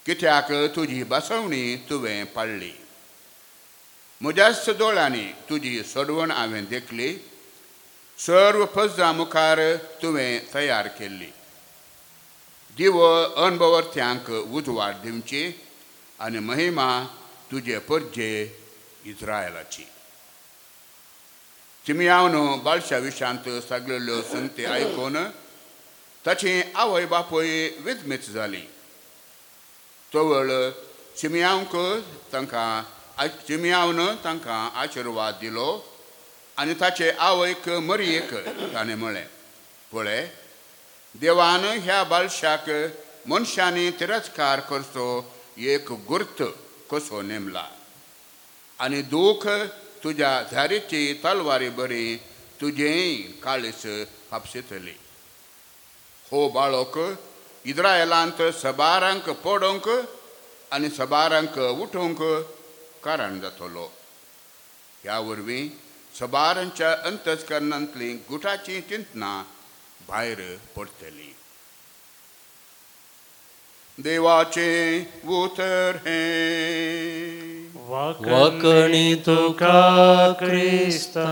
कित्याक तुजी बसवणी तुवें पाळ्ळी म्हज्याच दोळ्यांनी तुजी सोडवण हांवें देखली सर्व फजां मुखार तुवें तयार केल्ली दिवो अणभवर्त्यांक उजवाड दिवची आनी महिमा तुजे परजे इस्रायलाची शिमयावन बालशा विशांत सगळ्यो संगती आयकून ताची आवय बापूय विजमीत जाली तवळ शिमयावन तांकां आशिर्वाद दिलो आनी ताचे आवयक मरियेक ताणें म्हळें पळय देवान ह्या बालशाक मनशांनी तिरस्कार करचो एक गुर्त कसो नेमला आनी दूख तुज्या झारीची तलवारी बरी तुजेय काळीस हापसितली हो बाळक इस्रायलांत सबारांक पडोवंक आनी सबारांक उठोवंक कारण जातलो. ह्या वरवीं सबारांच्या अंतस्करणांतलीं गुटाची चिंतनां भायर पडटलीं. देवाचे उतर हे वखणी तुका क्रिस्ता.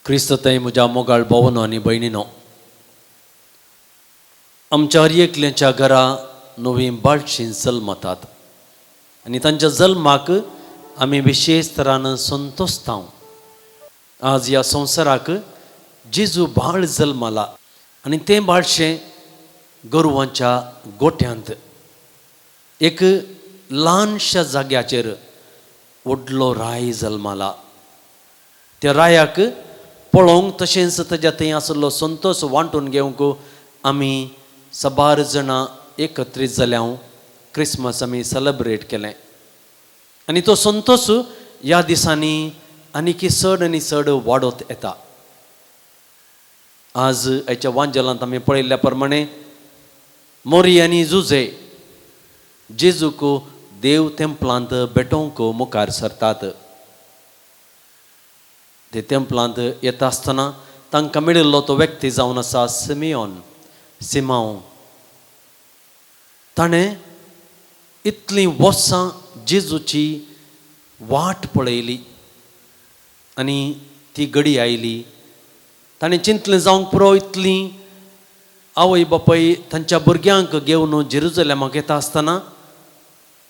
क्रिस्तताय म्हज्या मोगाळ भावांनो आनी भयणीनो, आमच्या हर एकल्याच्या घरा नवी बाळशीं जल्मतात आनी तांच्या जल्माक आमी विशेष तरान संतोसतां. आज ह्या संवसाराक जेजू बाळ जल्माला आनी तें बाळशें गोरवांच्या गोठ्यांत एक ल्हानशा जाग्याचेर व्हडलो राय जल्माला. त्या रायाक पळोवंक तशेंच ताच्या थंय आसलो संतोश वांटून घेवंक आमी सबार जाणां एकत्रीत जाल्यां क्रिसमस आमी सेलेब्रेट केलें. आनी तो संतोश ह्या दिसांनी आनीक चड आनी चड वाडत येता. आज हेच्या वांजलांत आमी पळयल्ल्या प्रमाणे मोरी आनी जुजे जेजूक देव तेंपलांत भेटोवंक मुखार सरतात. ते तेंपलांत येता आसतना तांकां मेळिल्लो तो व्यक्ती जावन आसा सिमांव. ताणें इतलीं वर्सां जेजूची वाट पळयली आनी ती घडी आयली. ताणें चिंतलें जावंक पुरो इतलीं आवय बापाय तांच्या भुरग्यांक घेवन जेरुजलेमाक येता आसतना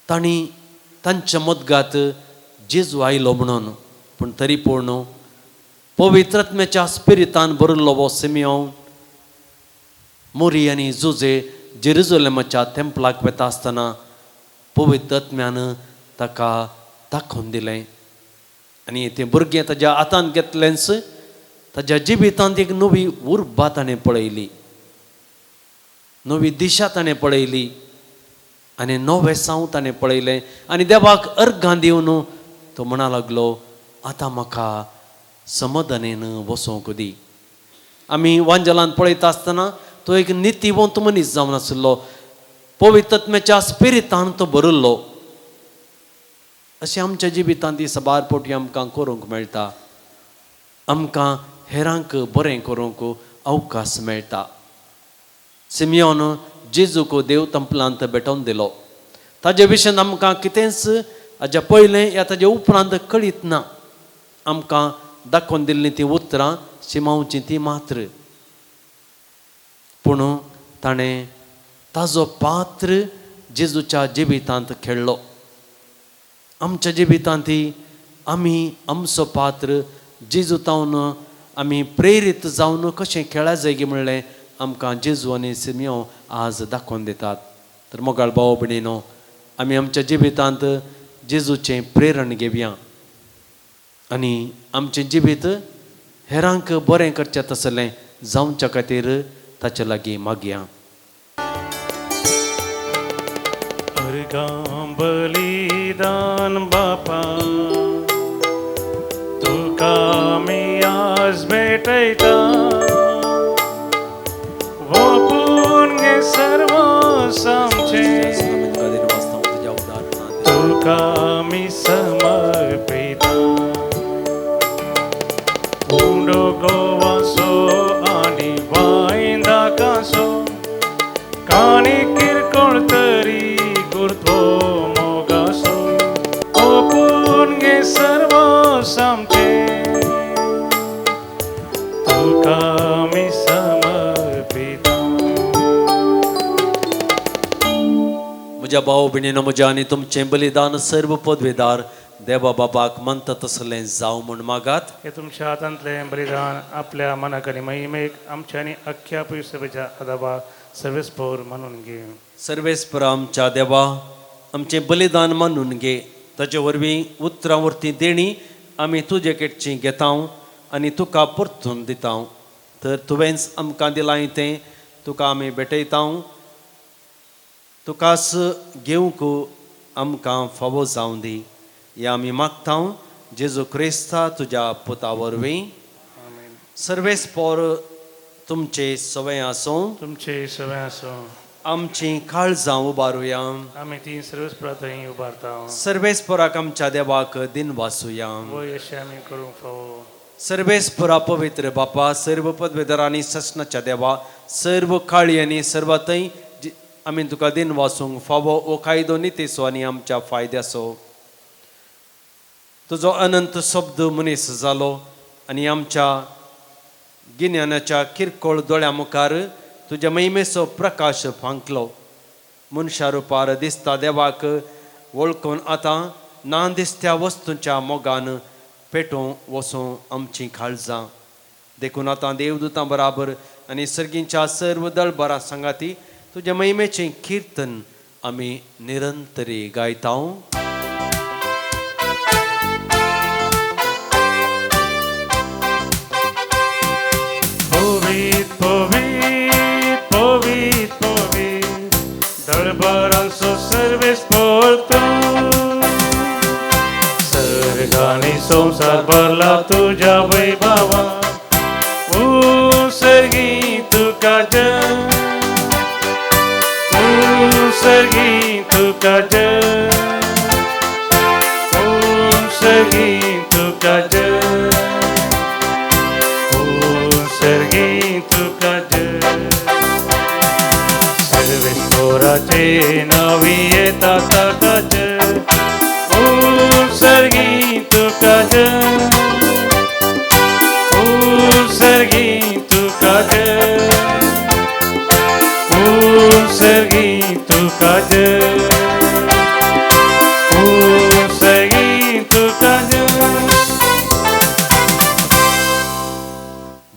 तांणी तांच्या मदगांत जेजू आयलो म्हणून. पूण तरी पूण पवित्रात्म्याच्या स्पिरितान भरिल्लो हो सिमियोन मोरी आनी जुजे जेरुजलेमाच्या तेंपलाक वेता आसतना पवित्र आत्म्यान ताका दाखोवन दिलें. आनी तें भुरगें ताज्या हातांत घेतलेंच ताज्या जिबितांत एक नवी उर्बा ताणें पळयली, नवी दिशा ताणें पळयली आनी नवें साव ताणें पळयलें. आनी देवाक अर्घां दिवन तो म्हणा लागलो, आतां म्हाका समाधानेन वसोंक दी. आमी वांजलांत पळयता आसतना तो एक नितीवंत मनीस जावन आशिल्लो, पवित्र आत्म्याच्या स्पिरितान तो भरिल्लो. अशें आमच्या जिबितांत ही सबार पोटी आमकां करूंक मेळटा. आमकां हेरांक बरें करूंक अवकाश मेळटा. सिमियोन जेजूक देव तंपलांत भेटोवन दिलो. ताजे विशयन आमकां कितेंच हाज्या पयलें या ताजे उपरांत कळीत ना. आमकां दाखोवन दिल्लीं तीं उतरां सिमांवची ती मात्र. पूण ताणें ताजो पात्र जेजूच्या जिबितांत खेळ्ळो. आमच्या जिबितांत आमी आमचो पात्र जेजू तावन आमी प्रेरीत जावन कशें खेळा जाय म्हणलें आमकां जेजू आनी सिमियोन आज दाखोवन दितात. तर मोगाळ भाव भयणीनो, आमी आमच्या जिबितांत जेजूचें प्रेरण घेवया आनी आमचें जिबीत हेरांक बरें करचें तसलें जावच्या खातीर ताचे लागीं मागया. अर्गां बलिदान बापा तुका मी आज भेटयता. वपून घे सर्व आमचें तुका मी समर्पिता. उंडो गोवासो आनी वायंदा कासो काणी किरकोळ तरी गुरतो मोगासो. ओपून घे सर्व आमचें तुका मी समर्पिता. म्हज्या भाव भयणीनो, म्हज्या आनी तुमचें बलिदान सर्व पदवेदार देवा बाबाक म्हणटा तसलें जावं म्हूण मागात. हे तुमच्या हातांतलें बलिदान आपल्या मनाक आनी महिमेक आमच्या आनी अख्ख्या पृथ्वीच्या आदाबा सर्वेस्पोर मानून घे. सर्वेस्पर आमच्या देवा, आमचें बलिदान मानून घे. ताचे वरवीं उतरां वरती देणी आमी तुजे कडचीं घेता आनी तुका परतून दिता. तर तुवेंच आमकां दिलां तें तुका आमी भेटयता. तुकाच घेवंक आमकां फावो जावं दी. हें आमी मागता जेजू क्रिस्ता तुज्या पुता वरवीं. सर्वेस्पोर तुमचे सवय आसूं तुमचे सवय असो आमची काळजां उबारुया आम्ही तीन सर्वस्परा थंय उबारता सर्वेस्पराक आमच्या देवाक दिन वासुया वो यश आम्ही करूंक फावो सर्वेस्परा पवित्र बापा सर्व पदवेदर आनी ससनाच्या देवा सर्व काळी आनी सर्व थंय आमी तुका दिन वासूंक फावो ओ कायदो नितेसो आनी आमच्या फायद्याचो तुजो अनंत शब्द मनीस जालो आनी आमच्या गिन्यानाच्या किरकोळ दोळ्या मुखार तुज्या महिमेचो प्रकाश फांकलो मनशा रुपार दिसता देवाक वळखून आतां ना दिसत्या वस्तूंच्या मोगान पेटोवन वचूं आमची काळजां देखून आतां देवदूतां बराबर आनी सर्गींच्या सर्व दळबरां सांगाती तुज्या महिमेचें किर्तन आमी निरंतरी गायतां Povit, povit, povit, povit, दळबरांचो Sarves पोळतो सर्गांनी संसार भरला तुझ्या वैभवा सर्गी तुका जय सर्गी तुका जय सर्गी तुका जय सर्गी तुका जय सर्वेस पोराचे नवी येता ताका जय सर्गी तुका जय सर्गी तुका जय सर्गी तुका जय सर्गी तुका जय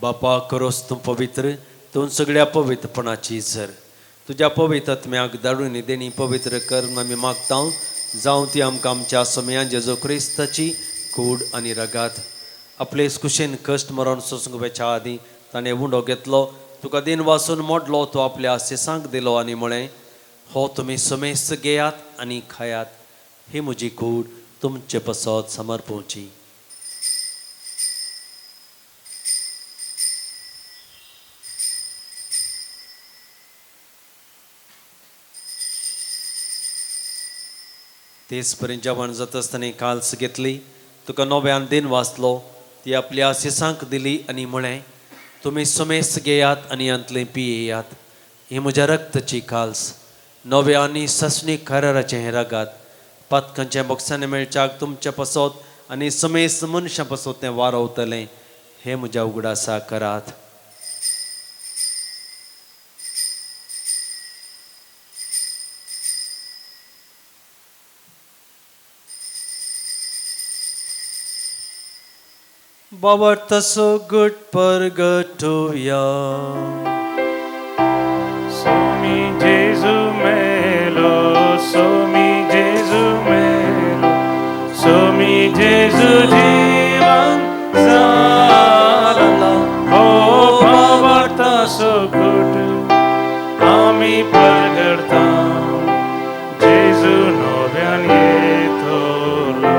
बापा करोस तूं पवित्र तूं सगळ्या पवित्रपणाची झर तुज्या पवित्र आत्म्याक धाडून देणी पवित्र कर आमी मागता जावं ती आमकां आमच्या समयान जेजो क्रिस्ताची कूड आनी रगात आपले कुशेन कश्ट मरण सोंसुंकच्या आदीं ताणें उंडो घेतलो तुका दिन वासून मोडलो तो आपल्या सेसांक दिलो आनी म्हळें हो तुमी समेस्त घेयात आनी खायात ही म्हजी कूड तुमचे पसत समर्पोवची तेच पर्यंत जेवण जाता आसतना काल्स घेतली तुका नव्यान दिन वाचलो ती आपल्या सेसांक दिली आनी म्हळें तुमी समेस्त घेयात आनी अंतलें पियेयात ही म्हज्या रक्ताची काल्स नव्या आनी ससणीक कराराचें हें रगात पातकांच्या बॉक्सांनी मेळच्याक तुमच्या पसत आनी समेस्त मनशां पसत तें वारवतलें हें म्हज्या उगडासा करात बाबा सो गुट परगटूया सोमी जेजू मेलो सोमी जेजू मेलो सोमी जेजू जीवन जाला हो बाबा सो गुट आमी परगडता जेजू नव्यान येतलो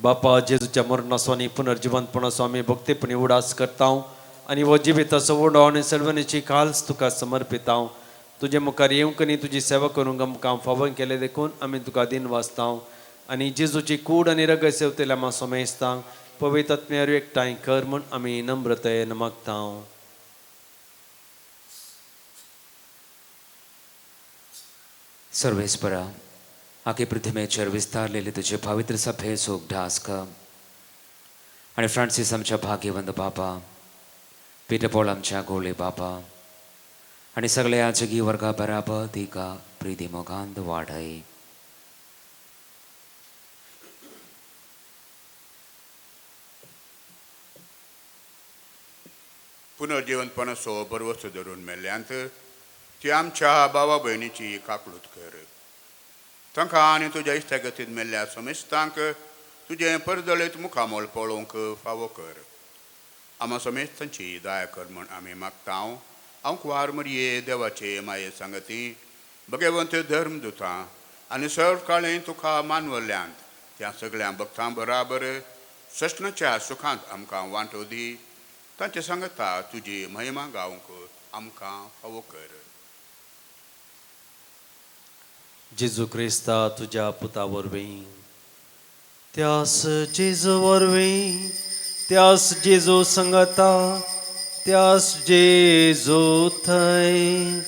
बापा जेजूच्या मरणाचो आनी पुनर्जिवंतपणाचो आमी भक्तीपणी उडास करता आनी हो जिविताचो उडो आनी सर्वनेची काल्स तुका समर्पिता तुजे मुखार येवंक आनी तुजी सेवा करूंक आमकां फावो केले देखून आमी तुका दिन वाचता आनी जेजूची कूड आनी रगत सेवतले आमी समेजता पवित्र आत्म्यार एकठांय कर म्हूण आमी नम्रतेन मागता सर्वेस्परा आखे पृथ्वीचेर विस्तारलेले तुझे पवित्र सभेचो उगडास कर आणि फ्रांसीस आमच्या भाग्यवंत बाबा पीटर पॉल आमच्या गोळे बाबा आणि सगळ्या जगी वर्गा बराबर तिका प्रिती मोगांत वाढय पुनर्जीवनपणाचो बरवस धरून मेल्ल्यांत ती आमच्या भावा भयणीची काकळूत कर तांकां आनी तुज्या इश्टागतींत मेल्ल्या समेस्तांक तुजें परदळीत मुखामोल पळोवंक फावो कर आमा समेस्तांची दया कर म्हूण आमी मागता हांव कुवार मरये देवाचे माये सांगती भगवंत धर्मदुतां आनी सर्व काळें तुका मानवल्यांत त्या सगळ्या भक्तां बराबर सष्णाच्या सुखांत आमकां वांटो दी तांचे सांगता तुजी महिमा गावंक आमकां फावो कर. जेजू क्रिस्ता तुज्या पुता वरवीं त्यास जेजू वरवीं त्यास जेजू संगता त्यास जेजू थंय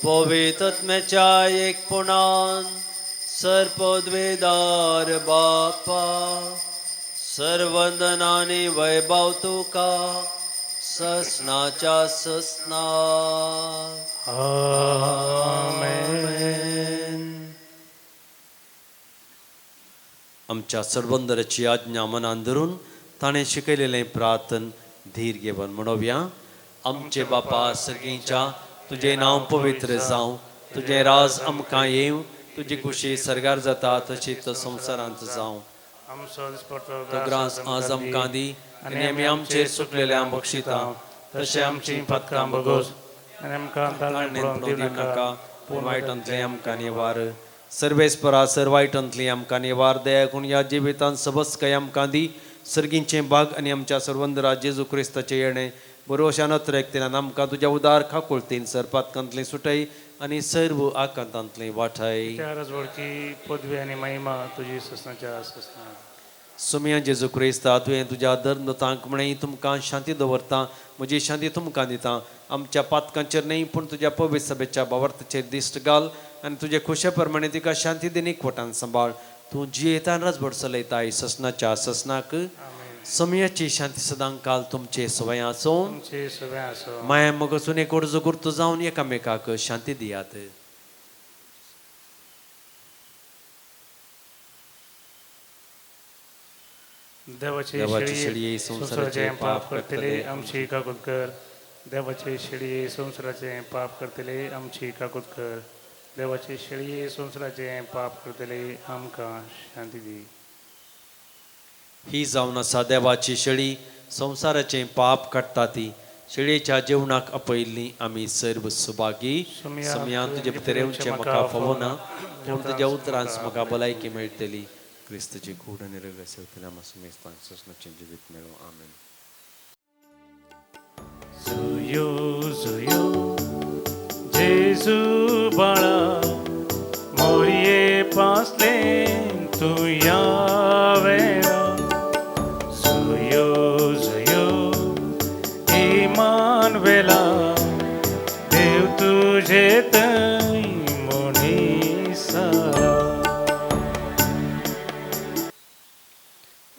पवित्र आत्म्याच्या एकपणान सर्पद्वेदार बापा सर्वंदनाने वैभव तुका ससनाच्या ससना. आमेन. आमच्या सर्वंदराची आज्ञा मनान धरून ताणें शिकयलेलें प्रार्थन धीर घेवन म्हणोवया. आमचे बापा सर्गीच्या तुजें नांव पवित्र जावं, तुजें राज आमकां येवं, तुजी खुशी सरगार जाता तशीच संवसारांत जावं. तो ग्रास आज आमकां दी आनी आमी आमचेर सुटलेल्यांक बक्षिता तशें आमची पथकां बगोस आनी आमकां ताळणेंत पडूंक नाका पूण वायटांतलें आमकां निवार. सर्वेस्परा सर्वायटांतली आमकां निवार दया करून ह्या जिवितांत सबस्काय आमकां दी. सर्गींचें भाग आनी आमच्या सर्वंदरा जेजू क्रिस्ताचें येणें बरोवशान एकतेलान आमकां तुज्या उदार खाकुळतीन सरपातकांतली सुटय आनी सर्व आकांतांतली वाठाय. त्या राजवडकी पदवी आनी महिमा तुजी ससनाच्या ससना. सुमया जेजू क्रिस्ता तुवें तुज्या धर्मतांक म्हणय तुमकां शांती दवरता, म्हजी शांती तुमकां दिता. आमच्या पातकांचेर न्ही पूण तुज्या पवित्र सभेच्या भावार्थाचेर दिश्ट घाल आनी तुजे खुशे प्रमाणे तिका शांती दिन एकवटान सांबाळ. तूं जियेतान राजभर चलयताय ससनाच्या ससनाक. समयाची शांती सदां काल तुमचे सवय आसूं. तुमचे सगळे आसो. माया मोगसून एक अर्ज गुर्त जावन एकामेकाक शांती दियात. देवाचे शेळये संसाराचे पाप करतले आमची काकूत कर. देवाचे शेळये संसाराचे पाप करतले आमची काकूत कर. देवाचे शेळये संसाराचे पाप करतले आमकां शांती दी. ही जावन आसा देवाची शेळी संवसाराचें पाप काडटा ती. शेळयेच्या जेवणाक आपयल्ली आमी सर्व सुभागी. समयान तुजे भितर येवचें म्हाका फावो ना पूण तुज्या उतरांच म्हाका भलायकी मेळटली. क्रिस्ताची कूड आनी रग सेवतले आमी समेस्तांक ससनाचें जिवीत मेळो. आमेन. जुयो जुयो जेजू बाळा मोरये पासले तुया वेळा. जुयो जुयो इमानुएला देव तुझे तै मोनिसाला.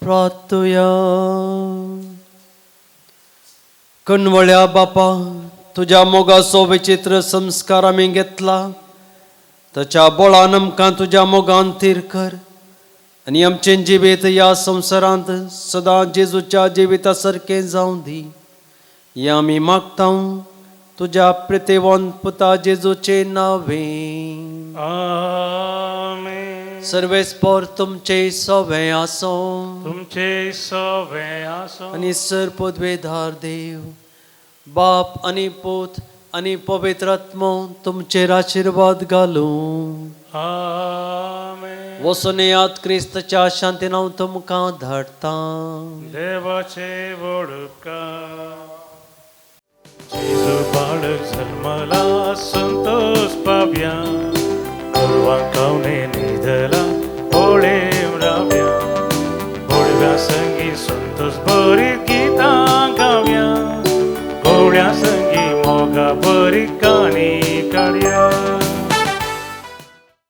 प्रार्थया. कणवळ्या बापा तुज्या मोगाचो विचित्र संस्कार आमी घेतला ताच्या बळान आमकां तुज्या मोगान थीर कर आनी आमचें जिवीत ह्या संवसारांत सदां जेजूच्या जिविता सारकें जावं दी. हें आमी मागतां तुज्या प्रितेवंत पुता जेजूचे नांवें. आमेन. सर्वेस्पर तुमचे सवे आसूं. तुमचे सवे आसो. आनी सर्पद्वेधार देव बाप आनी पूत आनी पवित्र आत्मो तुमचेर आशिर्वाद घालूं. आमेन. वचून येयात क्रिस्ताच्या शांतीन हांव तुमकां धाडटा. देवाचे वडुपकार. जेजू बाळक जल्मला संतोष पावया गोरवां कावणे न्हिदला होळेम रावया. होळव्या संगी संतोष बरी गितां गावया. गोवड्या संगी मोगा बरी